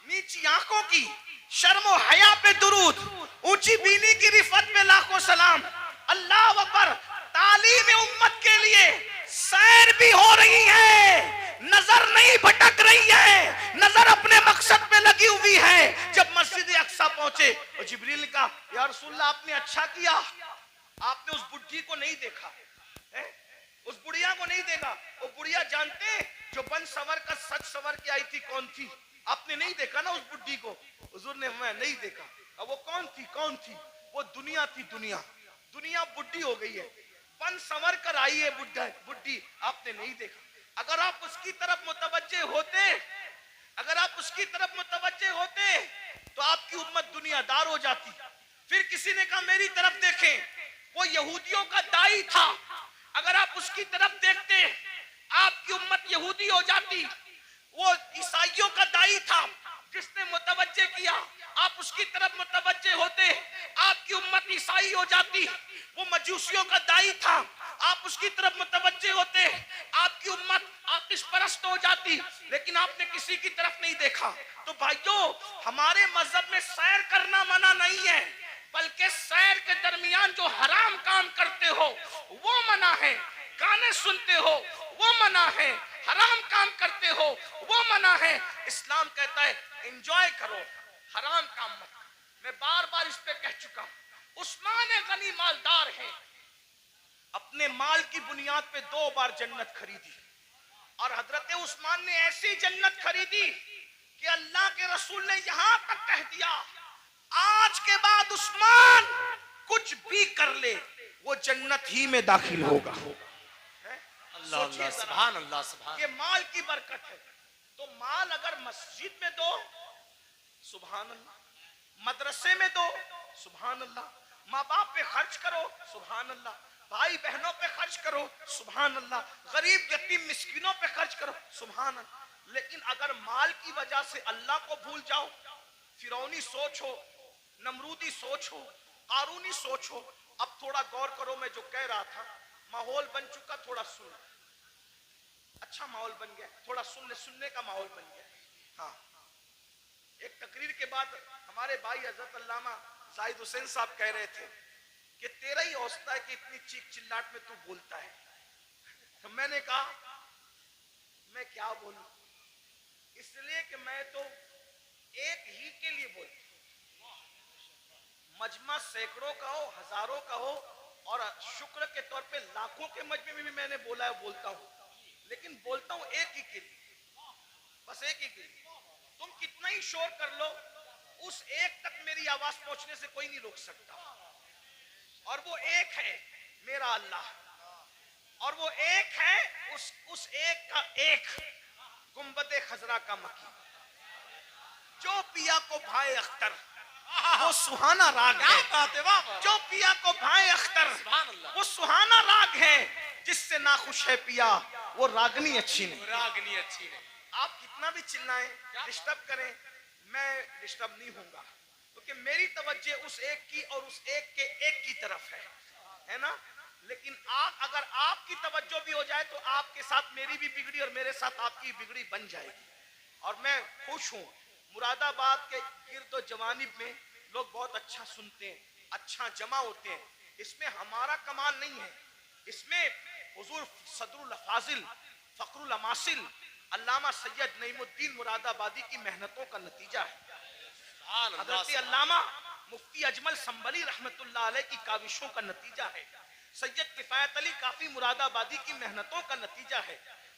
नीची आंखों की शर्म और हया पे दुरूद, ऊंची बीनी की रिफत पे लाखों सलाम। अल्लाह अकबर। तालीम उम्मत के लिए सैर भी हो रही है, नजर नहीं भटक रही है, नजर अपने मकसद पे लगी हुई है। जब मस्जिद अक्सा पहुंचे और जिब्रील ने कहा या रसूलल्लाह आपने अच्छा किया, आपने उस बुढ़ी को नहीं देखा, उस बुढ़िया को नहीं देखा। वो बुढ़िया जानते हैं जो बन सवर का सच सवर के आई थी कौन थी? आपने नहीं देखा ना उस बुढ़ी को? हुजूर ने मैं नहीं देखा। अब वो कौन थी? कौन थी? वो दुनिया थी। दुनिया दुनिया बुढ़ी हो गई है, बन सवर कर आई है बुढ़ी, आपने नहीं देखा। अगर आप उसकी तरफ मुतवज्जे होते, अगर आप उसकी तरफ मुतवज्जे होते तो आपकी उम्मत दुनियादार हो जाती। फिर किसी ने कहा मेरी तरफ देखें, वो यहूदियों का दाई था, अगर आप उसकी तरफ देखते आपकी उम्मत यहूदी हो जाती। वो ईसाइयों का दाई था जिसने मुतवज्जे किया, आप उसकी तरफ मुतवज्जे होते आपकी उम्मत ईसाई हो जाती। वो मजूसियों का दाई था, आप उसकी तरफ मुतवज्जे होते आपकी उम्मत आतिश परस्त हो जाती। लेकिन आपने किसी की तरफ नहीं देखा। तो भाइयों, हमारे मजहब में सैर करना मना नहीं है, बल्कि सैर के दरमियान जो हराम काम करते हो वो मना है। गाने सुनते हो वो मना है, हराम काम करते हो वो मना है। इस्लाम कहता है एंजॉय करो, हराम काम मत। मैं बार बार इस पे कह चुका हूं, उस्मान गनी मालदार है, अपने माल की बुनियाद पे 2 बार जन्नत खरीदी। और हजरत उस्मान ने ऐसी जन्नत खरीदी कि अल्लाह के रसूल ने यहां तक कह दिया, आज के बाद उस्मान कुछ भी कर ले वो जन्नत ही में दाखिल होगा। अल्लाह अल्लाह सुभान अल्लाह सुभान। ये माल की बरकत है। तो माल अगर मस्जिद में दो सुभान अल्लाह, मदरसे में दो सुभान अल्लाह, माँ बाप पे खर्च करो सुभान अल्लाह, भाई बहनों पे खर्च करो सुभान अल्लाह, गरीब यतीम मिस्किनों पे खर्च करो सुभान अल्लाह। लेकिन अगर माल की वजह से अल्लाह को भूल जाओ, फिरौनी सोच हो, नमरूदी सोच हो, कारूनी सोच हो। अब थोड़ा गौर करो, मैं जो कह रहा था, माहौल बन चुका, थोड़ा सुन, अच्छा माहौल बन गया, थोड़ा सुनने का माहौल बन गया। हाँ, एक तकरीर के बाद हमारे भाई हजरत अल्लामा जाहिद हुसैन साहब कह रहे थे कि तेरा ही हौसला है कि इतनी चीख चिल्लाट में तू बोलता है। तो मैंने कहा मैं क्या बोलूं, इसलिए कि मैं तो एक ही के लिए बोलता हूं, मजमा सैकड़ों का हो, हजारों का हो, और शुक्र के तौर पे लाखों के मजमे में भी मैंने बोला है, बोलता हूं, लेकिन बोलता हूं एक ही के लिए, बस एक ही के लिए। तुम कितना ही शोर कर लो, उस एक तक मेरी आवाज पहुंचने से कोई नहीं रोक सकता, और वो एक है मेरा अल्लाह, और वो एक है उस एक का एक गुंबदे खजरा का मकी, जो पिया को भाई अख्तर वो सुहाना राग है, जो पिया को भाई अख्तर वो सुहाना राग है, जिससे नाखुश है पिया वो रागनी अच्छी नहीं, रागनी अच्छी नहीं। आप कितना भी चिल्लाएं, डिस्टर्ब करें, मैं डिस्टर्ब नहीं होऊंगा, क्योंकि मेरी तवज्जो उस एक की और उस एक के एक की तरफ है ना। लेकिन अगर आपकी तवज्जो भी हो जाए तो आपके साथ मेरी भी बिगड़ी और मेरे साथ आपकी बिगड़ी बन जाएगी। और मैं खुश हूं, मुरादाबाद के गिरदो जवानिब में लोग बहुत अच्छा सुनते हैं, अच्छा जमा होते हैं। इसमें हमारा कमाल नहीं है, इसमें हुजूर सदरुल फाजिल फखरुल अमासिल अल्लामा सैयद नईमुद्दीन मुरादाबादी की मेहनतों का नतीजा है। हजरत अल्लामा मुफ्ती अजमल संबली रहमतुल्लाह अलैह की काविशों का नतीजा है। सैयद किफायत अली काफी मुरादाबादी की मेहनतों का नतीजा है।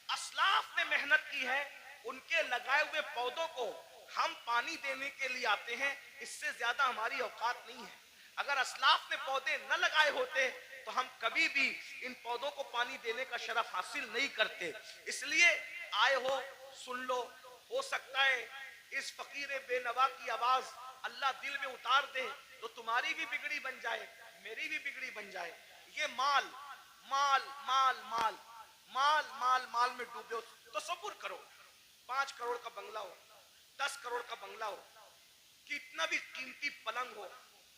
असलाफ ने मेहनत की है, उनके लगाए हुए पौधों को हम पानी देने के लिए आते हैं, इससे ज्यादा हमारी औकात नहीं है। अगर असलाफ ने पौधे न लगाए होते तो हम कभी भी इन पौधों को पानी देने का शरफ हासिल नहीं करते। इसलिए आए हो, सुन लो, हो सकता है इस फकीर बेनवा की आवाज अल्लाह दिल में उतार दे तो तुम्हारी भी बिगड़ी बन जाए, मेरी भी बिगड़ी बन जाए। ये माल माल माल माल माल माल माल में डूबे हो तो सब्र करो। 5 करोड़ का बंगला हो, 10 करोड़ का बंगला हो, कितना भी कीमती पलंग हो,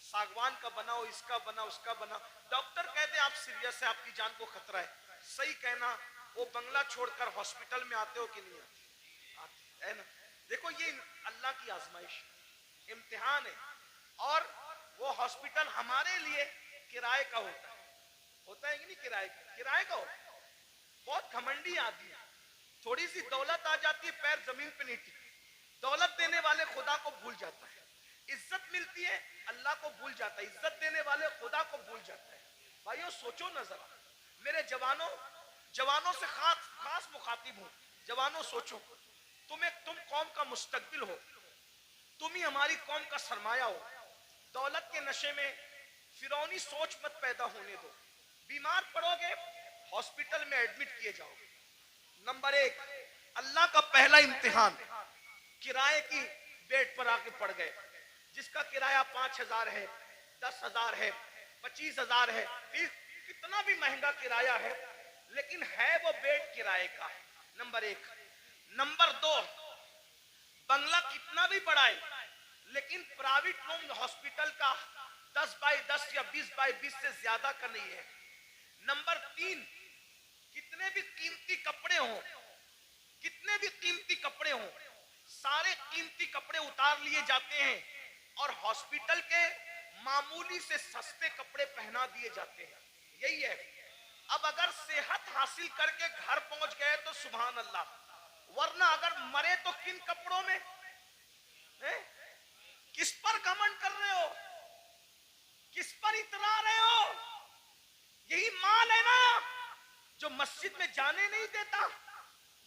सागवान का बना हो, इसका बना, उसका बना, डॉक्टर कहते हैं आप सीरियस है, आपकी जान को खतरा है, सही कहना, वो बंगला छोड़कर हॉस्पिटल में आते हो कि नहीं आते, है ना। देखो ये अल्लाह की आजमाइश, इम्तिहान है, और वो हॉस्पिटल हमारे लिए किराए का होता है कि नहीं, किराए का होता है। बहुत घमंडी आदमी है, थोड़ी सी दौलत आ जाती है, पैर जमीन पे नहीं टिकती, दौलत देने वाले खुदा को भूल जाता है, इज्जत मिलती है अल्लाह को भूल जाता है, इज्जत देने वाले खुदा को भूल जाता है। भाइयों सोचो न जरा, मेरे जवानों से खास मुखातिब हूं, जवानों सोचो, तुम कौम का मुस्तकबिल हो, तुम ही हमारी कौम का सरमाया हो। दौलत के नशे में फिरौनी सोच मत पैदा होने दो, बीमार पड़ोगे हॉस्पिटल में एडमिट किए जाओगे। नंबर 1 अल्लाह का पहला इम्तिहान, किराए की बेड पर आके पड़ गए, जिसका किराया 5,000 है, 10,000 है, 25,000 है, कितना भी महंगा किराया है, लेकिन है वो बेड किराए का। नंबर 1। नंबर 2 बंगला कितना भी बड़ा है, लेकिन प्राइवेट रूम हॉस्पिटल का 10 बाई 10 या 20 बाई 20 से ज्यादा का नहीं है। नंबर 3 कितने भी कीमती कपड़े हों, सारे कीमती कपड़े उतार लिए जाते हैं और हॉस्पिटल के मामूली से सस्ते कपड़े पहना दिए जाते हैं। यही है। अब अगर सेहत हासिल करके घर पहुंच गए तो सुभान अल्लाह, वरना अगर मरे तो किन कपड़ों में है? किस पर घमंड कर रहे हो, किस पर इतरा रहे हो? यही माल है ना जो मस्जिद में जाने नहीं देता,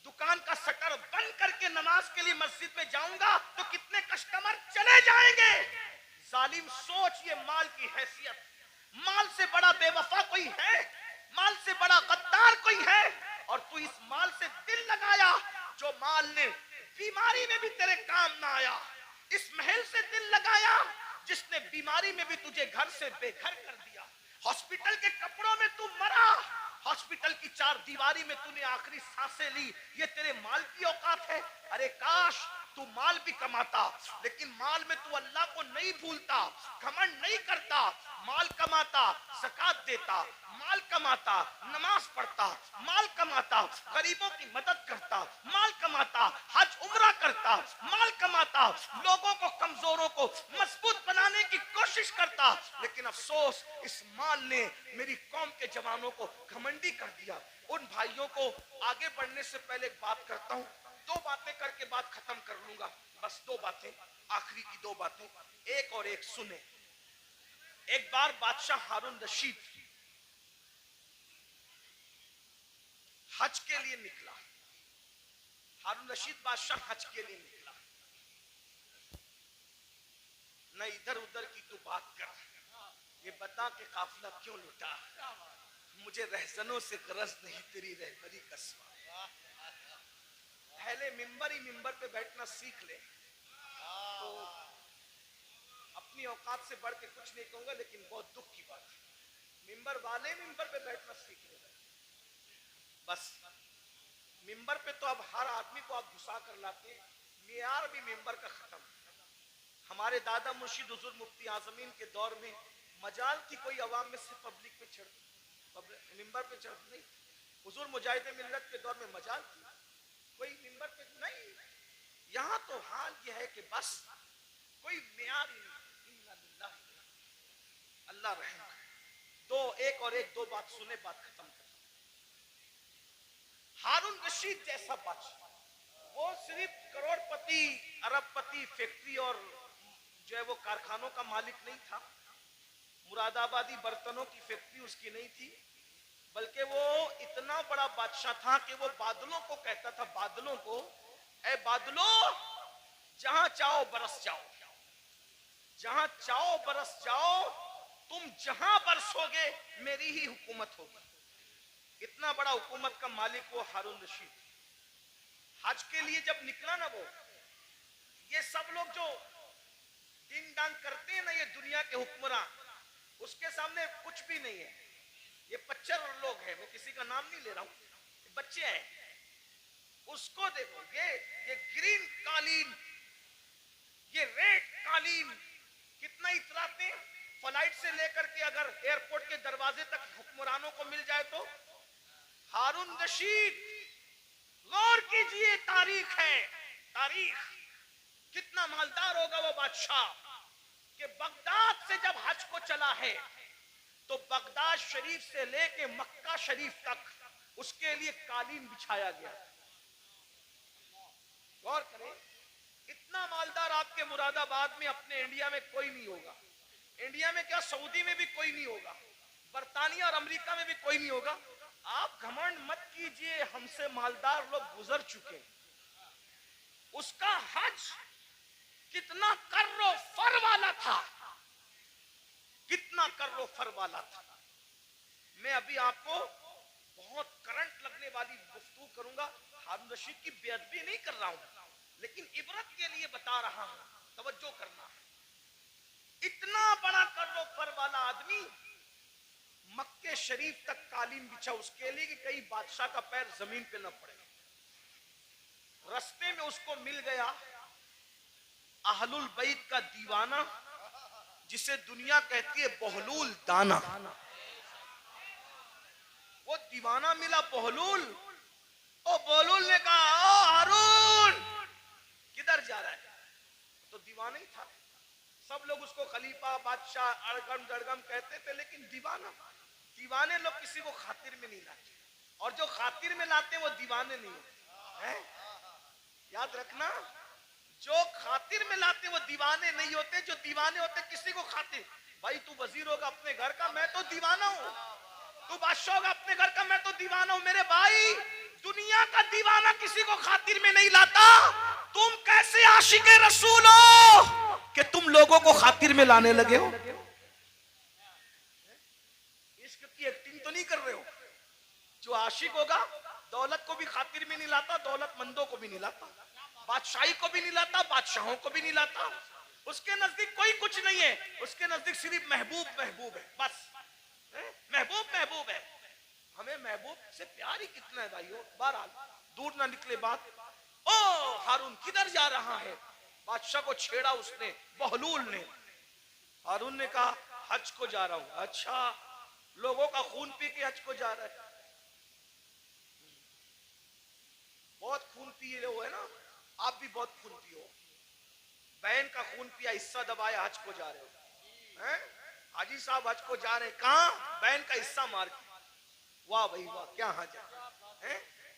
दुकान का शटर बंद करके नमाज के लिए मस्जिद में जाऊंगा तो कितने कस्टमर चले जाएंगे। जालिम सोच, ये माल की हैसियत, माल से बड़ा बेवफा कोई है, माल से बड़ा गद्दार कोई है, और तू इस माल से दिल लगाया जो माल ने बीमारी में भी तेरे काम ना आया। इस महल से दिल लगाया जिसने बीमारी में भी तुझे घर से बेघर कर दिया। हॉस्पिटल के कपड़ों में तू मरा, हॉस्पिटल की चार दीवारी में तूने आखिरी सांसें ली, ये तेरे माल की औकात है। अरे काश तू माल भी कमाता, लेकिन माल में तू अल्लाह को नहीं भूलता, घमंड नहीं करता, माल कमाता, ज़कात देता, माल कमाता, नमाज पढ़ता, माल कमाता, गरीबों की मदद करता, माल कमाता, हज उम्रा करता, माल कमाता, लोगों को, कमजोरों को मजबूत बनाने की कोशिश करता। लेकिन अफसोस, इस माल ने मेरी कौम के जवानों को घमंडी कर दिया। उन भाइयों को आगे बढ़ने से पहले एक बात करता हूं, दो बातें करके बात खत्म कर लूंगा, बस दो बातें, आखिरी की दो बातें, एक और एक सुने। एक बार बादशाह हारून रशीद हज के लिए निकला। हारून रशीद बादशाह हज के लिए निकला। न इधर उधर की तू बात कर, ये बता के काफिला क्यों लुटा। मुझे रहजनों से गरज नहीं, तेरी रहबरी का सवाल। पहले मिंबर ही मिंबर पे बैठना सीख ले। तो अपनी औकात से बढ़ के कुछ नहीं कहूंगा, लेकिन बहुत दुख की बात है, मिंबर वाले मिंबर पे बैठना सीख ले। बस मिंबर पे तो अब हर आदमी को आप घुसा कर लाते हैं, मेयार भी मिंबर का खत्म। हमारे दादा मुर्शिद हुजूर मुफ्ती आजमीन के दौर में मजाल थी कोई अवाम में से पब्लिक पे चढ़, मिंबर पे चढ़ नहीं। हुजूर मुजाहिद मिल्लत के दौर में मजाल थी, कोई मिंबर पे नहीं। यहाँ तो हाल यह है कि बस कोई मेयार ही नहीं। अल्लाह रहम करे। दो, एक और एक, दो बात सुने, बात खत्म कर। हारून रशीद जैसा बादशाह, वो सिर्फ करोड़पति, अरबपति, फैक्ट्री और जो है वो कारखानों का मालिक नहीं था, मुरादाबादी बर्तनों की फैक्ट्री उसकी नहीं थी, बल्कि वो इतना बड़ा बादशाह था कि वो बादलों को कहता था, बादलों को, ए बादलों जहां चाहो बरस जाओ, जहां चाहो बरस जाओ, तुम जहां बरसोगे मेरी ही हुकूमत होगी। इतना बड़ा हुकूमत का मालिक वो हारून रशीद। हज के लिए जब निकला ना वो, ये सब लोग जो डिंग डांग करते हैं ना, ये दुनिया के हुक्मरान, उसके सामने कुछ भी नहीं है। ये 25 लोग हैं, मैं किसी का नाम नहीं ले रहा हूं, बच्चे हैं। उसको देखो, ये ग्रीन कालीन, ये रेड कालीन कितना इतराते हैं। फ्लाइट से लेकर के अगर एयरपोर्ट के दरवाजे तक हुक्मरानों को मिल जाए तो। हारून रशीद, गौर कीजिए, तारीख है, तारीख, कितना मालदार होगा वो बादशाह कि बगदाद से जब हज को चला है तो बगदाद शरीफ से लेके मक्का शरीफ तक उसके लिए कालीन बिछाया गया। गौर करें, इतना मालदार आपके मुरादाबाद में, अपने इंडिया में कोई नहीं होगा। इंडिया में क्या, सऊदी में भी कोई नहीं होगा, बर्तानिया और अमेरिका में भी कोई नहीं होगा। आप घमंड मत कीजिए, हमसे मालदार लोग गुजर चुके। उसका हज कितना कर्रो फर वाला था, कितना कर्रो फर वाला था। मैं अभी आपको बहुत करंट लगने वाली गुफ्तगू करूंगा। हारून रशीद की बेअदबी नहीं कर रहा हूं, लेकिन इबरत के लिए बता रहा हूं, तवज्जो करना। इतना बड़ा कर्रो फर वाला आदमी मक्के शरीफ तक कालीन बिछा उसके लिए कि कहीं बादशाह का पैर जमीन पे न पड़े। रास्ते में उसको मिल गया अहलुल बैत का दीवाना, जिसे दुनिया कहती है बहलूल दाना। वो दीवाना मिला बहलूल। ओ बहलूल ने कहा, ओ हारून किधर जा रहा है? तो दीवाना ही था। सब लोग उसको खलीफा, बादशाह, अड़गम दड़गम कहते थे, लेकिन दीवाने लोग किसी को खातिर में नहीं लाते, और जो खातिर में लाते वो दीवाने नहीं होते हैं। याद रखना, जो खातिर में लाते वो दीवाने नहीं होते, जो दीवाने होते किसी को खातिर। भाई तू वजीर होगा अपने घर का, मैं तो दीवाना हूं। तू बादशाह होगा अपने घर का, मैं तो दीवाना हूं। मेरे भाई, दुनिया का दीवाना किसी को खातिर में नहीं लाता, तुम कैसे आशिके रसूल हो कि तुम लोगों को खातिर में लाने लगे हो? इश्क की एक्टिंग तो नहीं कर रहे हो? जो आशिक होगा दौलत को भी खातिर में नहीं लाता, दौलतमंदों को भी नहीं लाता, बादशाही को भी नहीं लाता, बादशाहों को भी नहीं लाता। उसके नजदीक कोई कुछ नहीं है, उसके नजदीक सिर्फ महबूब महबूब है, बस महबूब महबूब है। हमें महबूब से प्यार ही कितना है भाइयों। बहरहाल दूर ना निकले बात। ओ हारून किधर जा रहा है? बादशाह को छेड़ा उसने, बहलूल ने। हारून ने कहा हज को जा रहा हूं। अच्छा, लोगों का खून पी के हज को जा रहा है? बहुत खून पिए हो है ना, आप भी बहुत खून पियो। बहन का खून पिया, हिस्सा दबाया, हज को जा रहे हो हैं? हाजी साहब हज को जा रहे हैं, कहां? बहन का हिस्सा मार के। वाह भाई वाह, क्या हज है?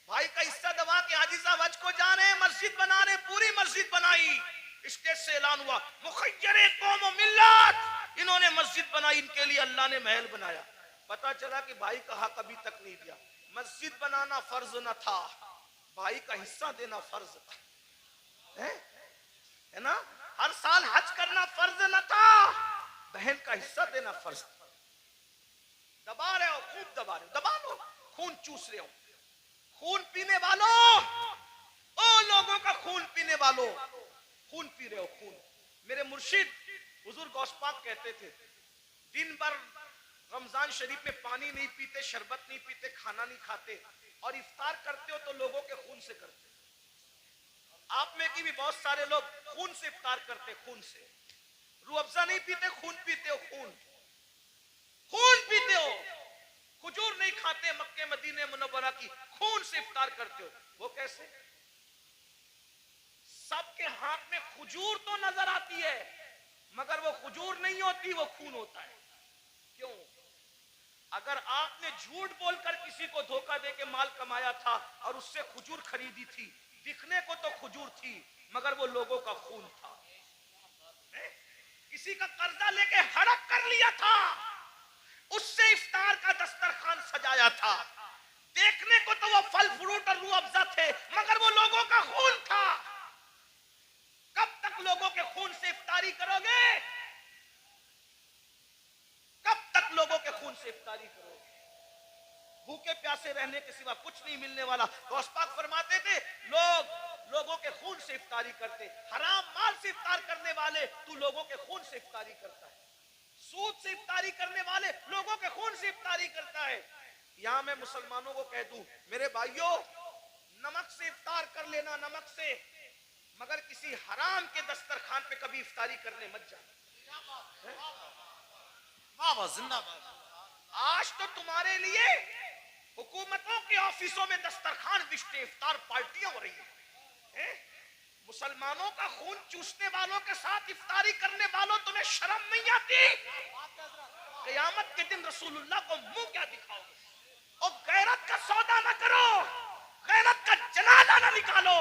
भाई का हिस्सा दबा के हाजी साहब हज को जा रहे हैं, मस्जिद बना रहे हैं, पूरी मस्जिद बनाई। स्टेज से ऐलान हुआ मुखय्यरे कौम व मिल्लत, इन्होंने मस्जिद बनाई, इनके लिए अल्लाह ने महल बनाया। पता चला कि भाई का हक अभी तक नहीं दिया। मस्जिद बनाना फर्ज न था, भाई का हिस्सा देना फर्ज था, है ना? हर साल हज करना फर्ज न था, बहन का हिस्सा देना फर्ज था। दबा रहे हो, खूब दबा रहे हो, दबा लो, खून चूस रहे हो। खून पीने वालों, ओ लोगों का खून पीने वालों, खून पी रहे हो खून। मेरे मुर्शिद हुजूर गौस पाक कहते थे, दिन भर रमजान शरीफ में पानी नहीं पीते, शरबत नहीं पीते, खाना नहीं खाते, और इफ्तार करते हो तो लोगों के खून से करते। आप में की भी बहुत सारे लोग खून से इफ्तार करते, खून से। रूह अफ़ज़ा नहीं पीते, खून पीते हो, खून खून पीते हो। खजूर नहीं खाते, मक्के मदीने मुनव्वरा की, खून से इफ्तार करते हो। वो कैसे? सबके हाथ में खजूर तो नजर आती है, मगर वो खजूर नहीं होती, वो खून होता है। क्यों? अगर आपने झूठ बोलकर किसी को धोखा देके माल कमाया था और उससे खजूर खरीदी थी, दिखने को तो खजूर थी, मगर वो लोगों का खून था। किसी का कर्जा लेके हड़प कर लिया था, उससे इफ्तार का दस्तरखान सजाया था, देखने को तो वो फल फ्रूट और रूह अफ़ज़ा थे, मगर वो लोगों का खून था। कब तक लोगों के खून से इफ्तारी करोगे? कब तक लोगों के खून से इफ्तारी करोगे? भूखे प्यासे रहने के सिवा कुछ नहीं मिलने वाला। गौस पाक फरमाते थे, लोगों के खून से इफ्तारी करते, हराम माल से इफ्तार करने वाले, तू लोगों के खून से इफ्तारी करता है। सूद से इफ्तारी करने वाले लोगों के खून से इफ्तारी करता है। यहां मैं मुसलमानों को कह दूं, मेरे भाइयों, नमक से इफ्तार कर लेना, नमक से, मगर किसी हराम के दस्तरखान पे कभी इफ्तारी करने मत जाना। जिंदाबाद। आज तो तुम्हारे लिए हुकूमतों के ऑफिसों में दस्तरखान बिछते, इफ्तार पार्टियां हो रही हैं। मुसलमानों का खून चूसने वालों के साथ इफ्तारी करने वालों, तुम्हें शर्म नहीं आती? क़यामत के दिन रसूलुल्लाह को मुंह क्या दिखाओगे? और गैरत का सौदा ना करो, गैरत का जनाजा ना निकालो।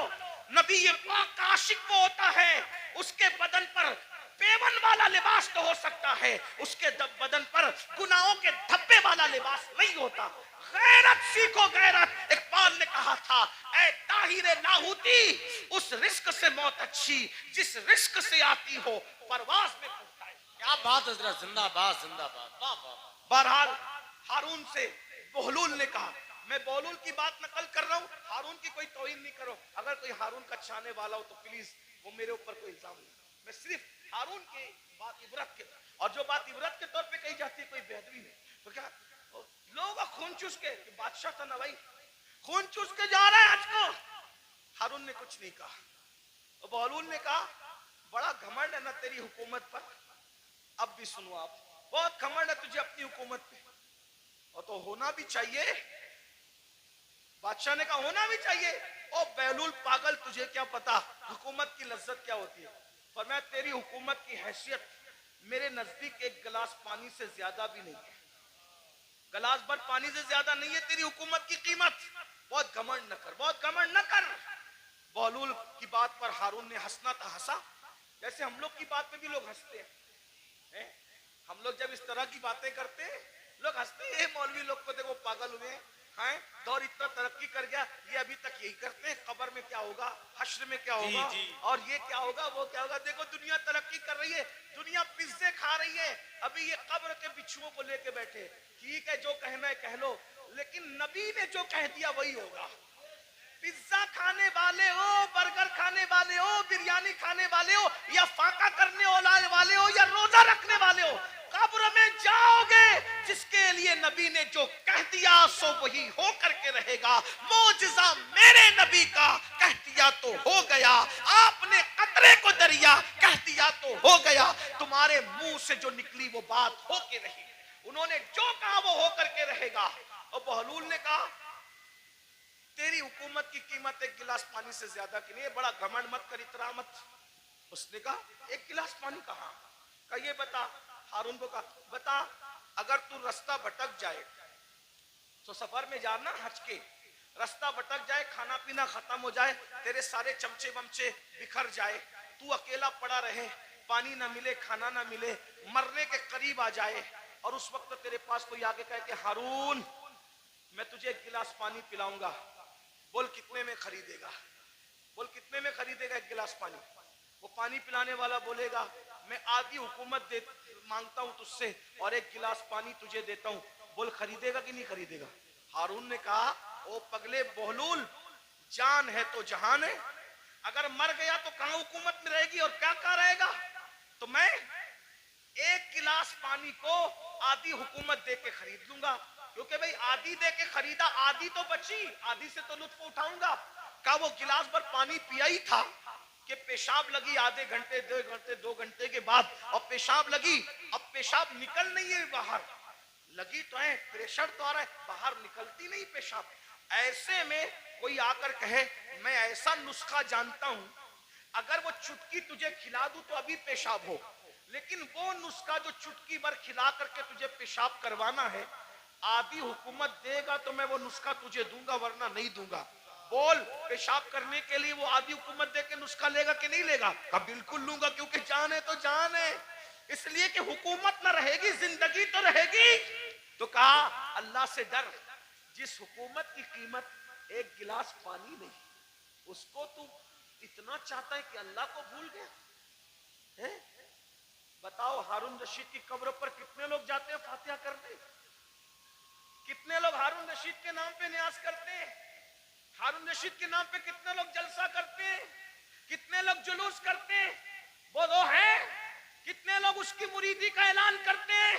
नबी पाक का आशिक वो होता है, उसके बदन पर पेवन वाला लिबास तो हो सकता है, उसके बदन पर गुनाहों के धब्बे वाला लिबास नहीं होता। गैरत सीखो, गैरत। इकबाल ने कहा था, ऐ ताहिरे लाहौती, उस रिस्क से मौत अच्छी जिस रिस्क से आती हो परवाज में खुलता है। क्या बात हजरत, जिंदाबाद जिंदाबाद। वाह वाह। बहरहाल हारून से बहलूल ने कहा, मैं बहलूल की बात नकल कर रहा हूँ, हारून की कोई तौहीन नहीं करो। अगर कोई हारून का चाहने वाला हो तो प्लीज वो मेरे ऊपर कोई इल्जाम नहीं। मैं सिर्फ हारून की बात इबरत के, और जो बात इबरत के तौर पे कही जाती है कोई बेहतरी नहीं। तो क्या लोगों का खून चूस के, बादशाह था ना भाई, खून चूस के जा रहा है आज को। हारून ने कुछ नहीं कहा। तो बहलूल ने कहा, बड़ा घमंड है ना तेरी हुकूमत पर। अब भी सुनो आप, बहुत घमंड है तुझे अपनी हुकूमत पे, और तो होना भी चाहिए। बादशाह ने कहा होना भी चाहिए। ओ बहलूल पागल, तुझे क्या पता हुकूमत की लज्जत क्या होती है? फरमाया तेरी हुकूमत की हैसियत मेरे नजदीक एक गिलास पानी से ज्यादा भी नहीं है, गिलास भर पानी से ज्यादा नहीं है तेरी हुकूमत की कीमत। बहुत घमंड न कर, बहुत घमंड न कर। बहलूल की बात पर हारून ने हंसना था, हंसा जैसे हम लोग की बात पे भी लोग हंसते हैं। हम लोग जब इस तरह की बातें करते हैं लोग हंसते हैं, मौलवी लोग को देखो पागल हुए हैं, हैं दौर इतना तरक्की कर गया, ये अभी तक यही करते हैं, कब्र में क्या होगा, हश्र में क्या होगा, जी। और ये क्या होगा, वो क्या होगा। देखो दुनिया तरक्की कर रही है, दुनिया पिज्जे खा रही है, अभी ये कब्र के बिच्छुओं को लेके बैठे। ठीक है, जो कहना है कह लो, लेकिन नबी ने जो कह दिया वही होगा। पिज्जा खाने वाले हो, बर्गर खाने वाले हो, बिरयानी खाने वाले हो, या फाका करने वाले हो, या रोजा रखने वाले हो, कब्र में जाओगे। जिसके लिए नबी ने जो कह दिया सो वही हो करके रहेगा। मोजिजा मेरे नबी का कह दिया तो हो गया, आपने कतरे को दरिया कह दिया तो हो गया। तुम्हारे मुंह से जो निकली वो बात हो के रही, उन्होंने जो कहा वो हो करके रहेगा। और बहलूल ने कहा तेरी हुकूमत की कीमत एक गिलास पानी से ज्यादा की नहीं है, बड़ा घमंड मत कर, इतरा मत। उसने कहा एक गिलास पानी कहा, ये बता, हारून को कहा बता, अगर तू रास्ता भटक जाए तो सफर में जाना हज के, रास्ता भटक जाए, खाना पीना खत्म हो जाए, तेरे सारे चमचे वमचे बिखर जाए, तू अकेला पड़ा रहे, पानी ना मिले, खाना ना मिले, मरने के करीब आ जाए, और उस वक्त तेरे पास कोई आके कहे कि हारून मैं तुझे एक गिलास पानी पिलाऊंगा, बोल कितने में खरीदेगा, बोल कितने में खरीदेगा एक गिलास पानी। वो पानी पिलाने वाला बोलेगा मैं आधी हुकूमत दे मांगता हूं तुझसे और एक गिलास पानी तुझे देता हूं, बोल खरीदेगा कि नहीं खरीदेगा। हारून ने कहा ओ पगले बहलूल, जान है तो जहान है, अगर मर गया तो कहां हुकूमत में रहेगी और क्या क्या रहेगा। तो मैं एक गिलास पानी को आधी हुकूमत दे के खरीद लूंगा, क्योंकि भाई आधी दे के खरीदा, आधी तो बची, आधी से तो लुत्फ उठाऊंगा। का वो गिलास भर पानी पिया ही था कि पेशाब लगी आधे घंटे 2 घंटे के बाद, और पेशाब लगी, अब पेशाब निकल नहीं है बाहर, लगी तो है, प्रेशर तो आ रहा है, बाहर निकलती नहीं पेशाब। ऐसे में कोई आकर कहे मैं ऐसा नुस्खा जानता हूं, अगर वो चुटकी तुझे खिला दूं तो अभी पेशाब हो, लेकिन वो नुस्खा जो चुटकी भर खिला करके तुझे पेशाब करवाना है, आधी हुकूमत देगा तो मैं वो नुस्खा तुझे दूंगा, वरना नहीं दूंगा। बोल पेशाब करने के लिए वो आधी हुकूमत दे के नुस्खा लेगा कि नहीं लेगा। कब बिल्कुल लूंगा, क्योंकि जान है तो जान है, इसलिए कि हुकूमत ना रहेगी जिंदगी तो रहेगी। तो कहा अल्लाह से डर, जिस हुकूमत की कीमत एक गिलास पानी नहीं, उसको तू इतना चाहता है कि अल्लाह को भूल गया है। बताओ हारून रशीद की कब्र पर कितने लोग जाते हैं फातिहा करने, कितने लोग हारून रशीद के नाम पे न्यास करते हैं, हारून रशीद के नाम पे कितने लोग जलसा करते हैं, कितने लोग जुलूस करते हैं, वो है, कितने लोग उसकी मुरीदी का ऐलान करते हैं।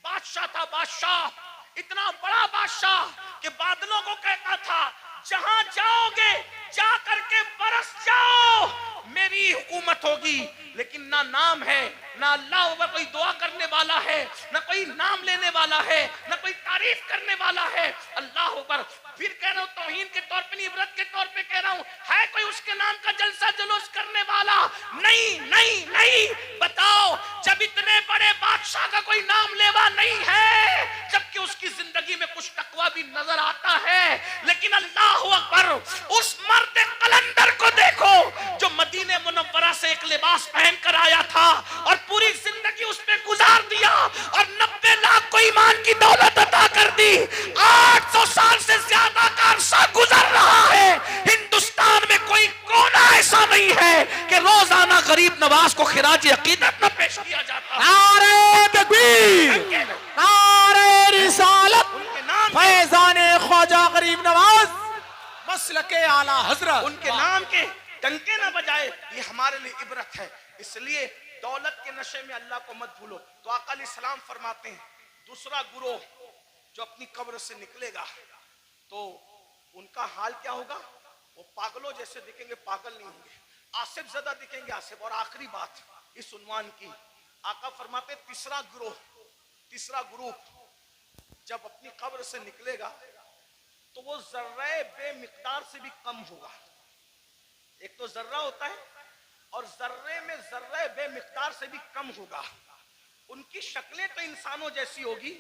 बादशाह था, बादशाह, इतना बड़ा बादशाह कि बादलों को कहता था जहां जाओगे जा करके बरस जाओ, मेरी हुकूमत होगी। लेकिन ना नाम है, ना अल्लाह ऊपर कोई दुआ करने वाला है, ना कोई नाम लेने वाला है, ना कोई तारीफ करने वाला है। अल्लाह ऊपर फिर कह रहा हूं, तौहीन के तौर पे नहीं, इबरत के तौर पे कह रहा हूं, है कोई उसके नाम का जलसा जुलूस करने वाला? नहीं नहीं नहीं। बताओ जब इतने बड़े बादशाह का कोई नाम लेवा नहीं है, जबकि उसकी जिंदगी में कुछ तकवा भी नजर आता है, लेकिन अल्लाह अकबर, उस मर्द कलंदर को देखो जो मदीने मुनव्वरा से एक लिबास पहन कर आया था और पूरी जिंदगी उस पे गुजार दिया और 90 लाख को ईमान की दौलत अता कर दी। 800 साल से ज्यादा का अरसा गुजर रहा है, हिंदुस्तान में कोई कोना ऐसा नहीं है कि रोजाना गरीब नवाज को खिराज अकीदत न पेश किया जाता। नारे तकबीर, नारे रिसालत, उनके नाम फैजाने ख्वाजा गरीब नवाज मसलके आला हजरत, उनके नाम के डंके ना बजाए, ये हमारे लिए इबरत है। इसलिए दौलत के नशे में अल्लाह को मत भूलो। तो आका अलैहिस्सलाम फरमाते हैं दूसरा गुरोह जो अपनी कब्र से निकलेगा तो उनका हाल क्या होगा, वो पागलों जैसे दिखेंगे, पागल नहीं होंगे, आसिफ ज़दा दिखेंगे, आसिफ। और आखिरी बात इस उन्वान की, आका फरमाते तीसरा गुरोह, तीसरा ग्रुप जब अपनी कब्र से निकलेगा तो वो जर्रे बेमिकदार से भी कम होगा। एक तो जर्रा होता है और जर्रे में जर्रे बेमिकदार से भी कम होगा। उनकी शक्लें तो इंसानों जैसी होगी,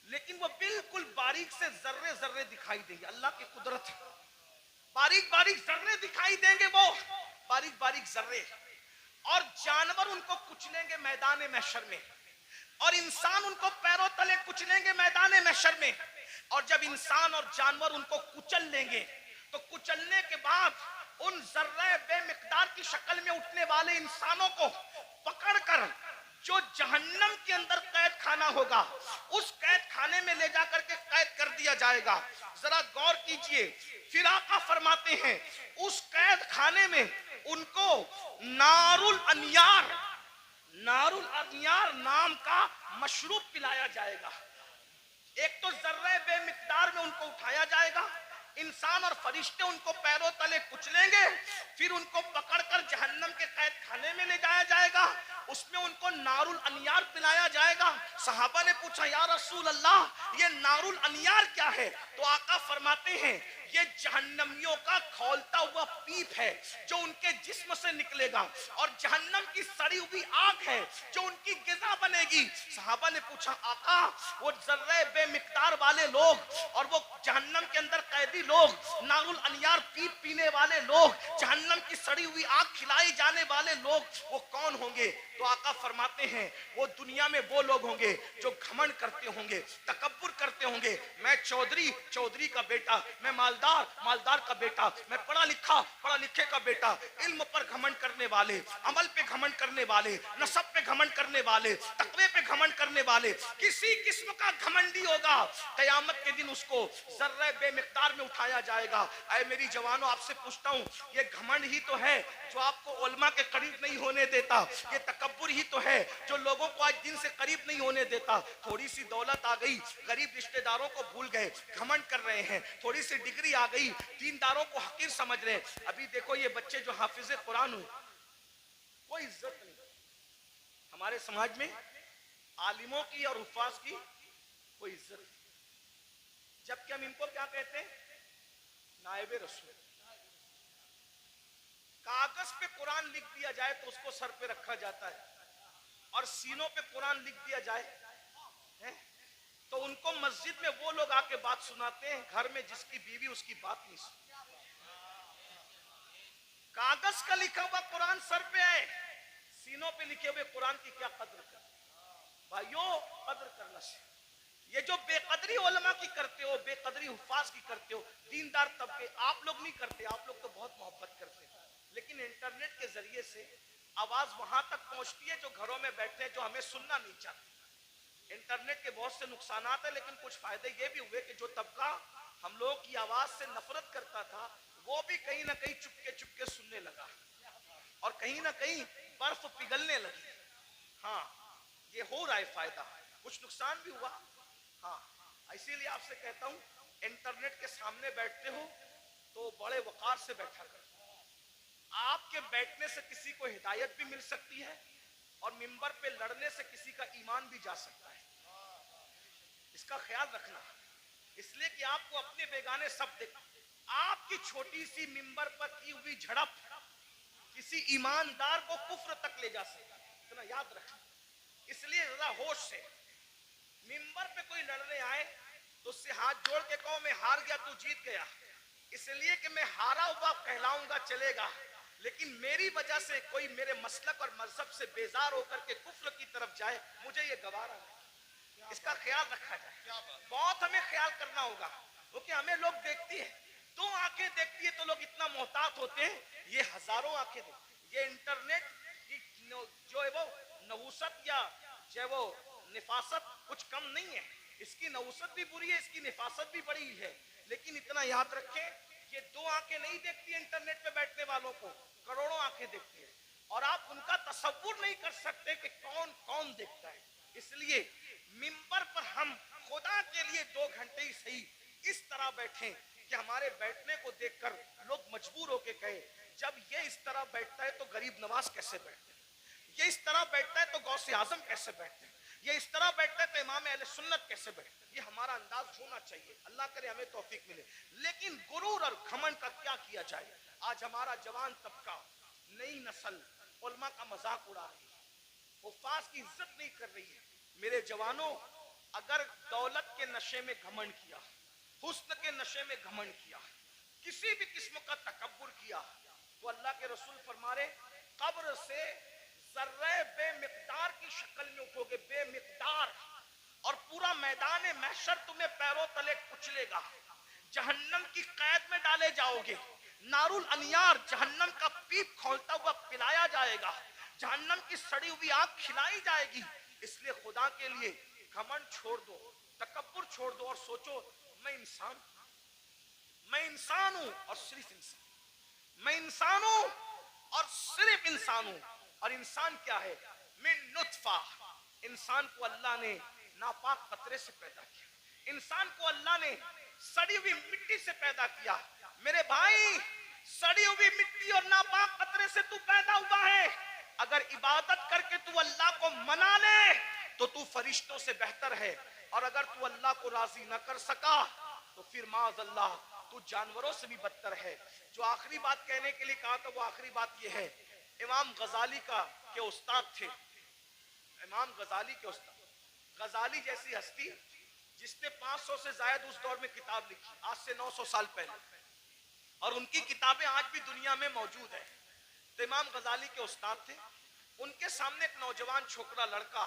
लेकिन वो बिल्कुल बारीक से जर्रे जर्रे दिखाई देंगे। अल्लाह की कुदरत है, बारीक बारीक जर्रे दिखाई देंगे, वो बारीक बारीक जर्रे। और जानवर उनको कुचलेंगे मैदान महशर में, और इंसान उनको पैरों तले कुचलेंगे मैदान महशर में। और जब इंसान और जानवर उनको कुचल लेंगे तो कुचलने के बाद उन जर्रे बेमिकदार की शक्ल में उठने वाले इंसानों को पकड़कर जो जहन्नम के अंदर कैद खाना होगा उस कैद खाने में ले जाकर के कैद कर दिया जाएगा। जरा गौर कीजिए, फिर आका फरमाते हैं उस कैद खाने में उनको नारुल अनियार नाम का मशरूब पिलाया जाएगा। एक तो जर्रे बेमिकदार में उनको उठाया जाएगा, इंसान और फरिश्ते उनको पैरों तले कुचलेंगे, फिर उनको पकड़कर जहन्नम के कैद खाने में ले जाया जाएगा, उसमें उनको नारुल अनियार पिलाया जाएगा। सहाबा ने पूछा या रसूल अल्लाह ये नारुल अनियार क्या है? तो आका फरमाते हैं ये जहन्नमियों का खौलता हुआ पीप है जो उनके जिस्म से निकलेगा और जहन्नम की सड़ी हुई आग है जो उनकी गिज़ा बनेगी। सहाबा ने पूछा आका वो जर्रे बेमिकदार वाले लोग और वो जहन्नम के अंदर कैदी लोग, नारुल अनियार पीप पीने वाले लोग, जहन्नम की सड़ी हुई आग खिलाई जाने वाले लोग वो कौन होंगे? तो आका फरमाते हैं वो दुनिया में वो लोग होंगे जो घमंड करते होंगे, तकब्बुर करते होंगे। मैं चौधरी का बेटा, मैं मालदार का बेटा, मैं पढ़ा लिखे का बेटा। इल्म पर घमंड करने वाले, अमल पे घमंड करने वाले, नसब पे घमंड करने वाले, तकवे पे घमंड करने वाले, किसी किस्म का घमंडी होगा कयामत के दिन उसको जर्रे बेमिकदार में उठाया जाएगा। ऐ मेरी जवानों आपसे पूछता हूँ ये घमंड ही तो है जो आपको उलमा के करीब नहीं होने देता, ये तकब्बुर ही तो है जो लोगों को आज दिन से करीब नहीं होने देता। थोड़ी सी दौलत आ गई, गरीब रिश्तेदारों को भूल गए, घमंड कर रहे हैं। थोड़ी सी डिग्री आ गई, दीनदारों को हकीर समझ रहे हैं। अभी देखो ये बच्चे जो हाफिज कुरान हुए कोई इज्जत नहीं हमारे समाज में, आलिमों की और हुफ्फाज की कोई इज्जत नहीं, जबकि हम इनको क्या कहते हैं? नायबे रसूल। कागज पे कुरान लिख दिया जाए तो उसको सर पे रखा जाता है और सीनों पे कुरान लिख दिया जाए है? तो उनको मस्जिद में वो लोग आके बात सुनाते हैं, घर में जिसकी बीवी उसकी बात नहीं सुनती। कागज का लिखा हुआ कुरान सर पे है, सीनों पे लिखे हुए कुरान की क्या कद्र कर? भाइयों कद्र करना चाहिए। ये जो बेकदरी उलमा की करते हो, बेकदरी हुफ्फाज की करते हो, दीनदार तबके आप लोग नहीं करते, आप लोग तो बहुत मोहब्बत करते हैं, लेकिन इंटरनेट के जरिए से आवाज वहां तक पहुंचती है जो घरों में बैठे हैं, जो हमें सुनना नहीं चाहते। इंटरनेट के बहुत से नुकसान है, लेकिन कुछ फायदे ये भी हुए कि जो तबका हम लोगों की आवाज से नफरत करता था वो भी कहीं ना कहीं चुपके सुनने लगा और कहीं ना कहीं बर्फ पिघलने लगी। हाँ ये हो रहा है फायदा, कुछ नुकसान भी हुआ। हाँ इसीलिए आपसे कहता हूं इंटरनेट के सामने बैठते हो तो बड़े वकार से बैठा करो। आपके बैठने से किसी को हिदायत भी मिल सकती है और मिंबर पे लड़ने से किसी का ईमान भी जा सकता है, इसका ख्याल रखना। इसलिए कि आपको अपने बेगाने सब देख, आपकी छोटी सी मिंबर पर की हुई झड़प किसी ईमानदार को कुफ्र तक ले जा सकता है, इतना याद रखना। इसलिए जरा होश से मिंबर पे कोई लड़ने आए तो उससे हाथ जोड़ के कहो मैं हार गया तू जीत गया, इसलिए कि मैं हारा हुआ कहलाऊंगा चलेगा, लेकिन मेरी वजह से कोई मेरे मसलक और मजहब से बेजार होकर के कुफ्र की तरफ जाए, मुझे ये गवारा नहीं। इसका ख्याल रखा जाए, बहुत हमें ख्याल करना होगा, क्योंकि हमें लोग देखती है, 2 आंखें देखती है तो लोग इतना मोहतात होते हैं, ये हजारों आंखें देखती। ये इंटरनेट की जो है वो नवूसत या जो वो निफासत कुछ कम नहीं है, इसकी नवूसत भी बुरी है, इसकी निफासत भी बड़ी है, लेकिन इतना याद रखें ये 2 आंखें नहीं देखती इंटरनेट पे बैठने वालों को, करोड़ों आंखें देखती है और आप उनका तसव्वुर नहीं कर सकते कि कौन कौन देखता है। इसलिए मिंबर पर हम खुदा के लिए 2 घंटे ही सही इस तरह बैठें कि हमारे बैठने को देखकर लोग मजबूर होके कहे जब ये इस तरह बैठता है तो गरीब नवाज कैसे बैठते हैं, ये इस तरह बैठता है तो गौसे आजम कैसे बैठते हैं, ये इस तरह बैठता है तो इमाम अहले सुन्नत कैसे बैठते हैं। ये हमारा अंदाज होना चाहिए, अल्लाह करे हमें तौफीक मिले। लेकिन गुरूर और घमंड का क्या किया जाए? आज हमारा जवान तबका, नई नस्ल उलमा का मजाक उड़ा रही है, हुफ्फाज की इज्जत नहीं कर रही है। मेरे जवानों अगर दौलत के नशे में घमंड किया, हुस्न के नशे में घमंड किया, किसी भी किस्म का तकब्बुर किया, तो अल्लाह के रसूल फरमा रहे कब्र से जर्रे बेमिकदार की शक्ल में उठोगे, बेमिकदार। और पूरा मैदान महशर तुम्हें पैरों तले कुचलेगा। जहन्नम की कैद में डाले जाओगे। नारुल अनियार जहन्नम का पीप खोलता हुआ पिलाया जाएगा। जहन्नम की सड़ी हुई आग खिलाई जाएगी। इसलिए खुदा के लिए घमंड छोड़ दो, तकब्बुर छोड़ दो और सोचो मैं इंसान हूं और सिर्फ इंसान, मैं इंसान हूं और सिर्फ इंसान हूं। और इंसान क्या है? मिन नुत्फा। इंसान को अल्लाह ने नापाक कतरे से पैदा किया। इंसान को अल्लाह ने सड़ी हुई मिट्टी से पैदा किया। मेरे भाई, सड़ी हुई मिट्टी और नापाक कतरे से तू पैदा हुआ है। अगर इबादत करके तू अल्लाह को मना ले तो तू फरिश्तों से बेहतर है, और अगर तू अल्लाह को राजी न कर सका तो फिर माज़अल्लाह तू जानवरों से भी बदतर है। जो आखिरी बात कहने के लिए कहा था वो आखिरी बात यह है, इमाम गजाली के उस्ताद थे। इमाम गजाली के उस्ताद, गजाली जैसी हस्ती जिसने 500 से ज्यादा उस दौर में किताब लिखी, आज से 900 साल पहले, और उनकी किताबें आज भी दुनिया में मौजूद है। तो इमाम गजाली के उस्ताद थे। उनके सामने एक नौजवान छोकरा लड़का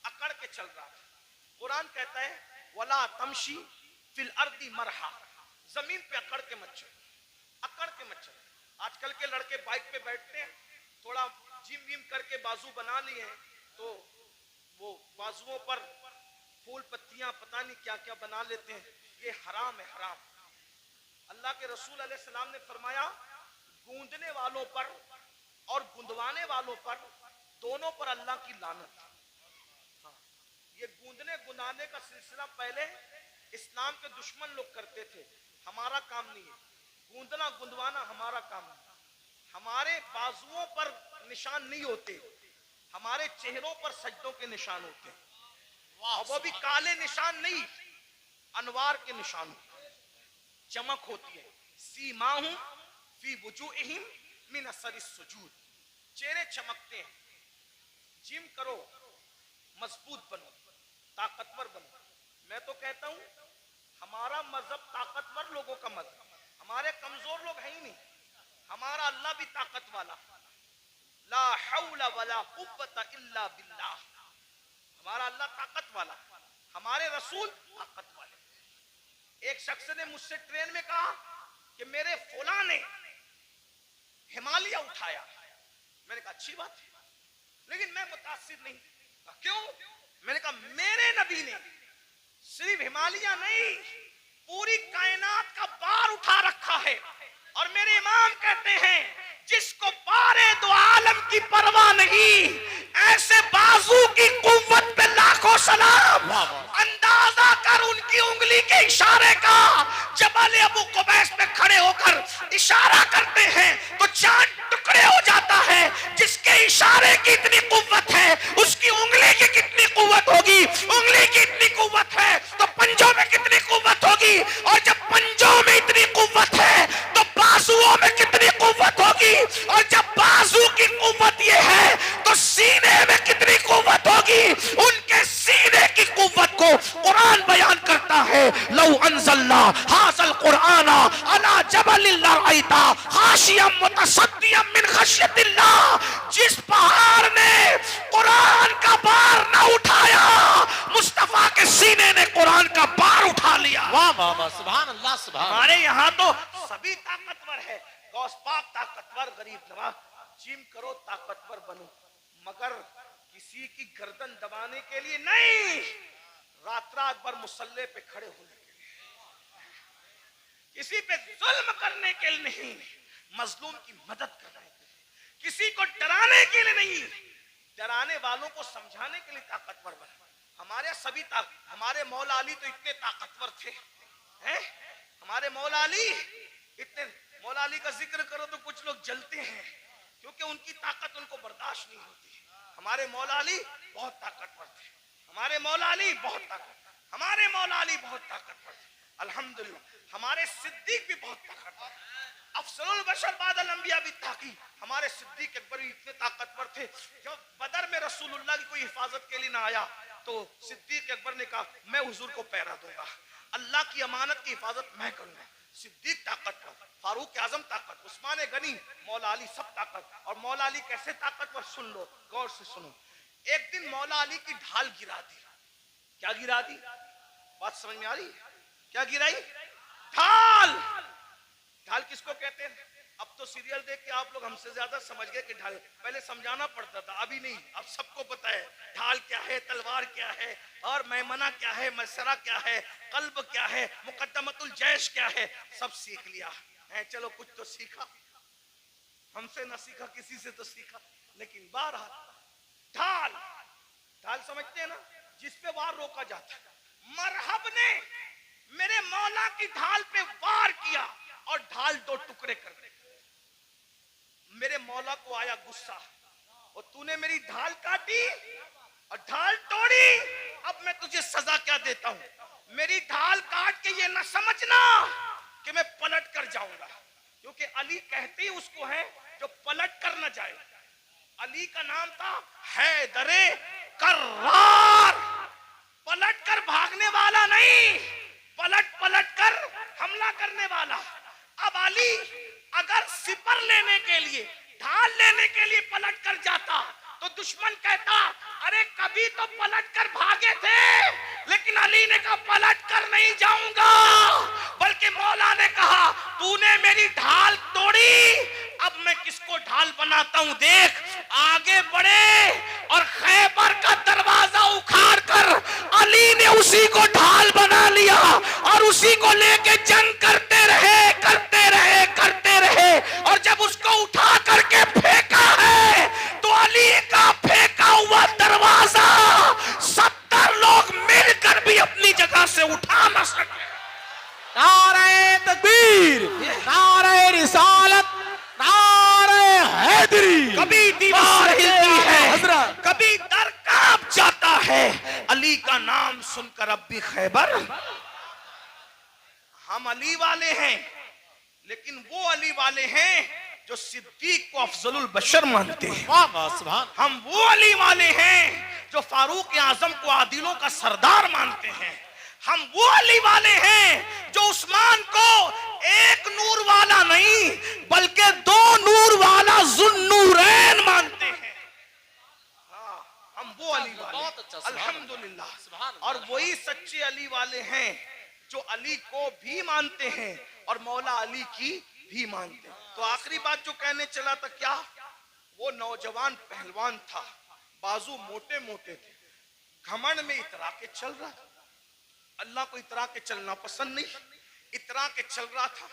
अकड़ के चल रहा था। कुरान कहता है वला तमशी फिल अर्दी मरहा, जमीन पे अकड़ के मत चल, अकड़ के मत चल। आजकल के लड़के बाइक पे बैठते हैं, थोड़ा जिम विम करके बाजू बना लिए हैं, तो वो बाजुओं पर फूल पत्तियां पता नहीं क्या क्या बना लेते हैं। ये हराम है, हराम। अल्लाह के रसूल अलैहि सलाम ने फरमाया गूंदने वालों पर और गुंदवाने वालों पर, दोनों पर अल्लाह की लानत। हाँ, ये गूंदने गुंदाने का सिलसिला पहले इस्लाम के दुश्मन लोग करते थे, हमारा काम नहीं है। गूंदना गुंदवाना हमारा काम नहीं। हमारे बाजुओं पर निशान नहीं होते, हमारे चेहरों पर सजदों के निशान होते हैं, और वो भी काले निशान नहीं, अनवार के निशान होते हैं, चमक होती है। सीमाहुम फी वुजूहिम मिन असरिस सुजूद, चेहरे चमकते हैं। जिम करो, मजबूत बनो, ताकतवर बनो। मैं तो कहता हूं हमारा मजहब ताकतवर लोगों का मजहब, हमारे कमजोर लोग हैं ही नहीं। हमारा अल्लाह भी ताकत वाला, ला हौला वला कुव्वता इल्ला बिल्लाह। हमारा अल्लाह ताकत वाला, हमारे रसूल ताकत वाले। एक शख्स ने मुझसे ट्रेन में कहा कि मेरे फौला ने हिमालय उठाया। मैंने कहा अच्छी बात है, लेकिन मैं मुतासिर नहीं। क्यों? मैंने कहा मेरे नबी ने सिर्फ हिमालय नहीं, पूरी कायनात का बार उठा रखा है। और मेरे इमाम कहते हैं जिसको बारे दो आलम की परवाह नहीं, ऐसे बाजू की कुव्वत पे लाखों सलाम। अंदाजा कर उनकी उंगली के इशारे का। जबल अबू कुबैस पे खड़े होकर इशारा करते हैं तो चांद टुकड़े हो जाता है। जिसके इशारे की इतनी कुव्वत है, उसकी उंगली की कितनी कुव्वत होगी? उंगली की इतनी कुव्वत है तो पंजों में कितनी कुव्वत होगी? और जब पंजों में इतनी कुव्वत है तो बाजुओं में कितनी कुव्वत होगी? और जब बाजू की कुव्वत ये है तो सीने में कितनी कुव्वत होगी? उनके सीने की कुव्वत को कुरान बयान करता है, लौ अंज़लना हाज़ल कुरआना अला जबलिन लरअयता खाशियम मुतसद्दियम मिन खश्यतिल्लाह। जिस पहाड़ ने कुरान का बार न उठाया, मुस्तफा के सीने ने कुरान का बार उठा लिया। वाह वाह वाह, सुभान अल्लाह, सुभान। हमारे यहाँ तो सभी ताकतवर है। गौस पाक ताकतवर, गरीब नवाज। जिम करो, ताकतवर बनो, मगर किसी की गर्दन दबाने के लिए नहीं, रात रात भर मुसल्ले पे खड़े होने के लिए, किसी पे जुल्म करने के लिए नहीं, मजलूम की मदद करने के लिए, किसी को डराने के लिए नहीं, डराने वालों को समझाने के लिए ताकतवर बनो। हमारे सभी हमारे मौला अली तो इतने ताकतवर थे, हैं? हमारे मौला अली इतने, मौला अली का जिक्र करो तो कुछ लोग जलते हैं, क्योंकि उनकी ताकत उनको बर्दाश्त नहीं होती। हमारे मौला अली बहुत ताकतवर थे, हमारे मौला अली बहुत ताकतवर, हमारे मौला अली बहुत ताकतवर थे। अल्हम्दुलिल्लाह हमारे सिद्दीक भी बहुत ताकतवर, अफसरुल बशर बादल अंबिया भी ताकी। हमारे सिद्दीक अकबर भी इतने ताकतवर थे, जब बदर में रसूलुल्लाह की कोई हिफाजत के लिए ना आया तो सिद्दीक अकबर ने कहा मैं हुजूर को पहरा दूंगा, अल्लाह की अमानत की हिफाजत मैं करूंगा। सिद्दीक ताकतवर, फारूक आजम ताकत, उस्मान गनी, मौला अली सब ताकत। और मौला अली कैसे ताकतवर, सुन लो, गौर से सुनो। एक दिन मौला अली की ढाल गिरा दी, क्या गिरा दी? बात समझ में आ रही? क्या गिराई? ढाल। ढाल किसको कहते हैं? अब तो सीरियल देख के आप लोग हमसे ज्यादा समझ गए कि ढाल, पहले समझाना पड़ता था, अभी नहीं, अब सबको पता है ढाल क्या है, तलवार क्या है, और मैमना क्या है, मसरा क्या है, कल्ब क्या है, मुकद्दमतुल जैश क्या है, सब सीख लिया है। चलो कुछ तो सीखा, हमसे ना सीखा, किसी से तो सीखा, लेकिन बहरहाल ढाल, ढाल समझते हैं ना, जिसपे वार रोका जाता है। मरहब ने मेरे मौला की ढाल पे वार किया और ढाल दो टुकड़े कर दी। मेरे मौला को आया गुस्सा, और तूने मेरी ढाल काटी और ढाल तोड़ी, अब मैं तुझे सजा क्या देता हूं? मेरी ढाल काट के ये ना समझना कि मैं पलट कर जाऊंगा, क्योंकि अली कहते ही उसको है जो पलट कर न जाए। अली का नाम था हैदरे कर्रार, पलट कर भागने वाला नहीं, पलट पलट कर हमला करने वाला। अब अली अगर सिपर लेने के लिए, ढाल लेने के लिए पलट कर जाता तो दुश्मन कहता अरे कभी तो पलट कर भागे थे, लेकिन अली ने कहा पलट कर नहीं जाऊंगा, बल्कि मौला ने कहा तूने मेरी ढाल तोड़ी, अब मैं किसको ढाल बनाता हूं देख। आगे बढ़े और खैबर का दरवाजा उखाड़ कर अली ने उसी को ढाल बना लिया और उसी को लेके जंग करते रहे, करते रहे, करते रहे, और जब उसको उठा करके फेंका है तो अली का फेंका हुआ दरवाजा 70 लोग मिलकर भी अपनी जगह से उठा न सके। नारे तकबीर, नारे रिसालत, नारे हैदरी। कभी दीवार हिलती है, हजरत, कभी दर कांप जाता है, अली का नाम सुनकर अब भी खैबर। हम अली वाले हैं, लेकिन वो अली वाले हैं जो सिद्दीक को अफजलुल बशर मानते हैं। वाह वाह सुभान। हम वो अली वाले हैं जो फारूक आजम को आदिलों का सरदार मानते हैं। हम वो अली वाले हैं जो उस्मान को एक नूर वाला नहीं बल्कि 2 नूर वाला जुन्नूरैन मानते हैं। हाँ, हम वो अली वाले, बहुत अच्छा, अल्हम्दुलिल्लाह। सुभान और वही सच्चे अली वाले हैं जो अली को भी मानते हैं और मौला अली की भी मानते हैं। तो आखिरी बात जो कहने चला था, क्या वो नौजवान पहलवान था, बाजू मोटे मोटे थे, घमंड में इतरा के चल रहा था। अल्लाह को इतरा के चलना पसंद नहीं, इतरा के चल रहा था।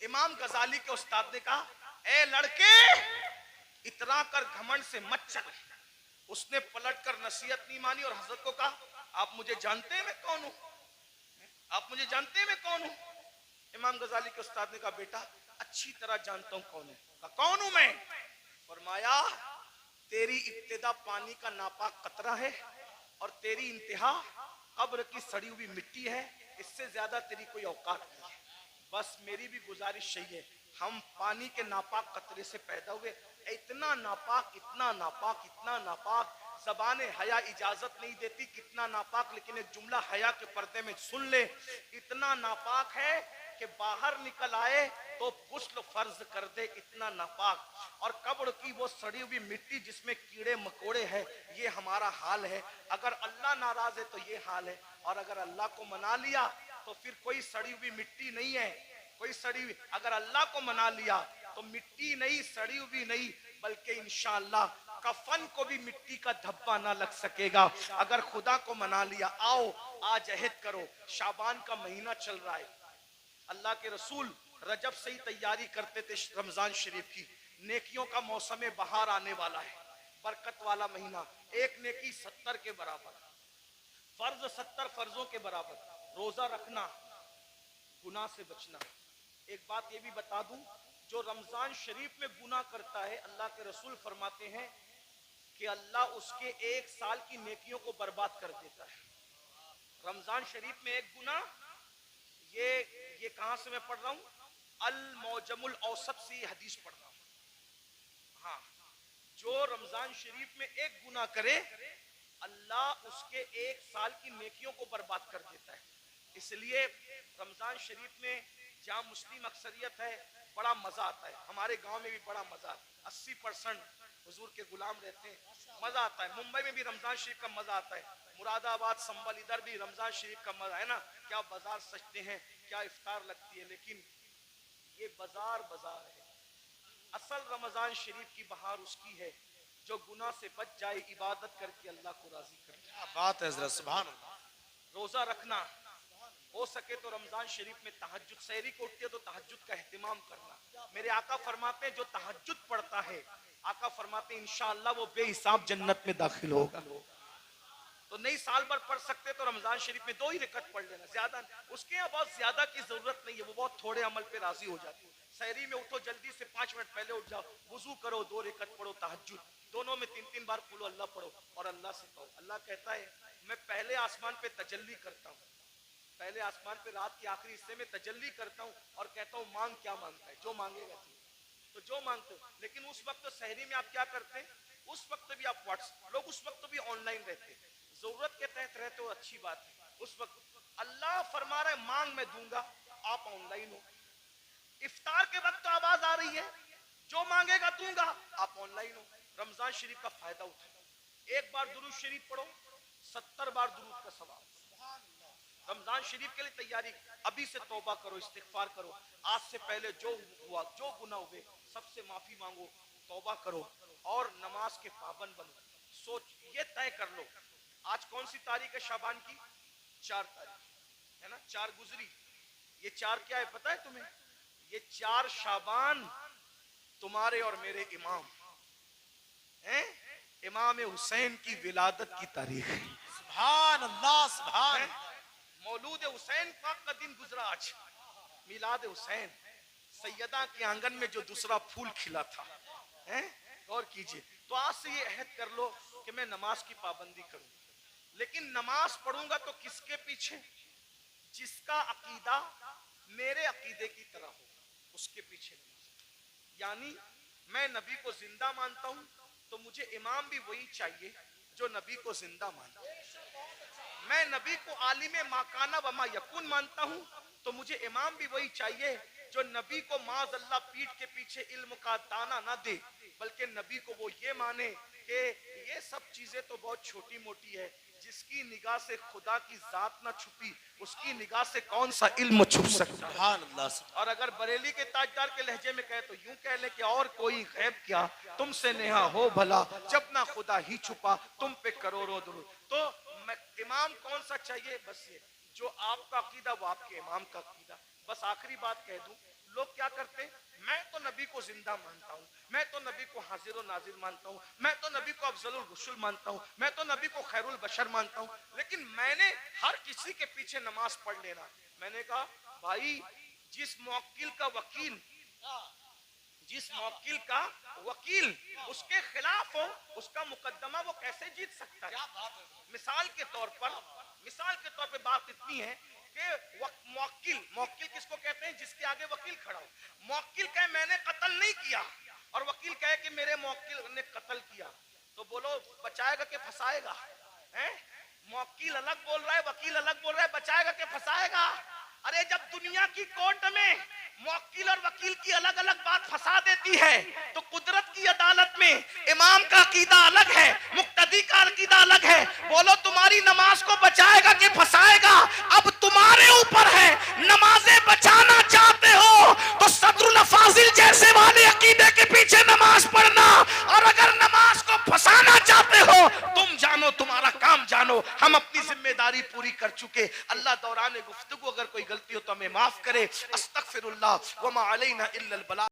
इमाम गजाली के उस्ताद ने कहा ए लड़के, इतरा कर घमंड से मत चल। उसने पलट कर नसीहत नहीं मानी और हजरत को कहा आप मुझे जानते हैं मैं कौन हूं? आप मुझे जानते हैं मैं कौन हूं? इमाम गजाली के उस्ताद ने कहा बेटा अच्छी तरह जानता हूं कौन है। कहा कौन हूं मैं? फरमाया तेरी इब्तिदा पानी का नापाक कतरा है और तेरी इंतहा कब्र की सड़ी हुई मिट्टी है, इससे ज्यादा तेरी कोई औकात नहीं है। बस मेरी भी गुजारिश यही है, हम पानी के नापाक कतरे से पैदा हुए, इतना नापाक, इतना नापाक, इतना नापाक, ज़बान हया इजाजत नहीं देती कितना नापाक, लेकिन एक जुमला हया के पर्दे में सुन ले, इतना नापाक है कि बाहर निकल आए तो गुस्ल फर्ज कर दे, इतना नापाक। और कब्र की वो सड़ी हुई मिट्टी जिसमें कीड़े मकोड़े हैं, ये हमारा हाल है। अगर अल्लाह नाराज है तो ये हाल है, और अगर अल्लाह को मना लिया तो फिर कोई सड़ी हुई मिट्टी नहीं है, कोई सड़ी हुई। अगर अल्लाह को मना लिया तो मिट्टी नहीं, सड़ी हुई नहीं, बल्कि इंशाअल्लाह कफन को भी मिट्टी का धब्बा ना लग सकेगा। अगर खुदा को मना लिया, आओ आज अहद करो, शाबान का महीना चल रहा है, अल्लाह के रसूल रजब से ही तैयारी करते थे रमजान शरीफ की, नेकियों का मौसम बहार आने वाला है, बरकत वाला महीना, एक नेकी 70 के बराबर, फर्ज 70 फर्जों के बराबर, रोजा रखना, गुनाह से बचना। एक बात ये भी बता दूं, जो रमजान शरीफ में गुनाह करता है, अल्लाह के रसूल फरमाते हैं कि अल्लाह उसके 1 साल की नेकियों को बर्बाद कर देता है। रमजान शरीफ में एक गुनाह, ये कहां से मैं पढ़ रहा हूं, अल मौजमुल औसत से हदीस पढ़ रहा हूं। हाँ, जो रमजान शरीफ में एक गुनाह करे, अल्लाह उसके 1 साल की नेकियों को बर्बाद कर देता है। इसलिए रमजान शरीफ में जहां मुस्लिम अक्सरियत है, बड़ा मजा आता है। हमारे गांव में भी बड़ा मजा आता है। 80% हुजूर के गुलाम रहते हैं, मजा आता है। मुंबई में भी रमजान शरीफ का मजा आता है, मुरादाबाद संभल इधर भी रमजान शरीफ का मजा है ना। क्या बाजार सजते हैं, क्या इफ्तार लगती है, लेकिन ये बाजार बाजार है। असल रमजान शरीफ की बहार उसकी है जो गुनाह से बच जाए, इबादत करके अल्लाह को राजी कर। क्या बात है हजरत, सुभान अल्लाह। रोजा रखना, हो सके तो रमजान शरीफ में तहज्जुद, सहरी को उठती है तो तहज्जुद का एहतिमाम करना। मेरे आका फरमाते हैं जो तहज्जुद पढ़ता है, आका फरमाते हैं इंशाअल्लाह वो बेहिसाब जन्नत में दाखिल होगा। तो नहीं साल भर पढ़ सकते तो रमजान शरीफ में 2 ही रकत पढ़ लेना, ज्यादा उसके यहाँ बहुत ज्यादा की जरूरत नहीं है, वो बहुत थोड़े अमल पे राजी हो जाते हैं। सहरी में उठो जल्दी से 5 मिनट पहले उठ जाओ, वुजू करो, 2 रकत पढ़ो तहज्जुद, दोनों में 3-3 बार बोलो अल्लाह पढ़ो और अल्लाह से कहो। अल्लाह कहता है मैं पहले आसमान पे तजल्ली करता हूँ, पहले आसमान पे रात के आखिरी हिस्से में तजल्ली करता हूँ और कहता हूँ मांग क्या मांगता है, जो मांगेगा तो जो मांगते हो। लेकिन उस वक्त तो सहरी में आप क्या करते हैं, उस वक्त भी आप व्हाट्सएप, लोग उस वक्त भी ऑनलाइन रहते हैं, जरूरत के तहत रहते हो, अच्छी बात है। उस वक्त अल्लाह फरमा रहा है मांग मैं दूंगा, आप ऑनलाइन हो। इफ्तार के वक्त तो आवाज आ रही है जो मांगेगा दूंगा, आप ऑनलाइन हो। रमजान शरीफ का फायदा उठाओ, एक बार दुरूद शरीफ पढ़ो, 70 बार दुरूद का सवाब। रमजान शरीफ के लिए तैयारी अभी से तौबा करो, इस्तिगफार करो, आज से पहले जो हुआ, जो गुनाह हुए सबसे माफी मांगो, तौबा करो और नमाज के पाबंद बनो। सोच ये तय कर लो आज कौन सी तारीख है शाबान की, 4 तारीख है ना, 4 गुजरी। ये 4 क्या है पता है तुम्हें, ये 4 शाबान तुम्हारे और मेरे इमाम हैं, इमाम हुसैन की विलादत की तारीख है। सुभान अल्लाह, सुभान हैं? मौलूद हुसैन पाक का दिन गुजरा आज, मिलाद हुसैन, सैयदा के आंगन में जो दूसरा फूल खिला था, हैं? गौर कीजिए। तो आज से ये अहद कर लो कि मैं नमाज की पाबंदी करूं, लेकिन नमाज पढ़ूंगा तो किसके पीछे, जिसका अकीदा मेरे अकीदे की तरह हो उसके पीछे नमाज। यानी मैं नबी को जिंदा मानता हूं तो मुझे इमाम भी वही चाहिए जो नबी को जिंदा मानता है। मैं नबी को आलिम माकाना व मा यकुन मानता हूं तो मुझे इमाम भी वही चाहिए जो नबी को माज अल्लाह पीठ के पीछे इल्म का दाना ना दे, बल्कि नबी को वो ये माने कि ये सब चीजें तो बहुत छोटी मोटी है, जिसकी निगाह से खुदा की जात ना छुपी उसकी निगाह से कौन सा इल्म छुप सकता है। सुभान अल्लाह। और अगर बरेली के ताजदार के लहजे में कहे तो यूं कह ले कि और कोई गैब क्या तुमसे नेहा हो भला, जब ना खुदा ही छुपा तुम पे करोड़ों दुरूद। तो इमाम कौन सा चाहिए, बस ये जो आपका अकीदा वो आपके इमाम का अकीदा। बस आखिरी बात कह दूं, लोग क्या करते हैं, मैं तो नबी को जिंदा मानता हूँ, मैं तो नबी को हाजिर और नाजिर मानता हूँ, मैं तो नबी को अफजलुल रुसुल मानता हूँ, मैं तो नबी को खैरुल बशर मानता हूँ, लेकिन मैंने हर किसी के पीछे नमाज पढ़ लेना। मैंने कहा भाई जिस मुवक्किल का वकील, जिस मुवक्किल का वकील उसके खिलाफ हो उसका मुकदमा वो कैसे जीत सकता है। मिसाल के तौर पर बात इतनी है कि मुवक्किल किसको कहते हैं, जिसके आगे वकील खड़ा हो। मुवक्किल कहे मैंने कत्ल नहीं किया और वकील कहे कि मेरे मुवक्किल ने कत्ल किया, तो बोलो बचाएगा कि फंसाएगा, हैं? मुवक्किल अलग बोल रहा है, वकील अलग बोल रहा है, बचाएगा कि फंसाएगा। अरे जब दुनिया की कोर्ट में मुवक्किल और वकील की अलग अलग बात फंसा देती है तो कुदरत की अदालत में इमाम का अकीदा अलग है, मुक्तदी का अकीदा अलग है। बोलो तुम्हारी नमाज को बचाएगा कि फंसाएगा, अब तुम्हारे ऊपर है। नमाजें बचाना चाहते हो तो सदरुल अफाजिल जैसे वाले अकीदे के पीछे नमाज पढ़ना, और अगर नमाज को फंसाना चाहते हो तुम जानो, तुम्हारा काम जानो, हम अपनी जिम्मेदारी पूरी कर चुके। अल्लाह दौरान गुफ्तगू अगर कोई गलती हो तो हमें माफ करे। अस्तगफिरुल्लाह व मा अलैना इल्लल बलाग।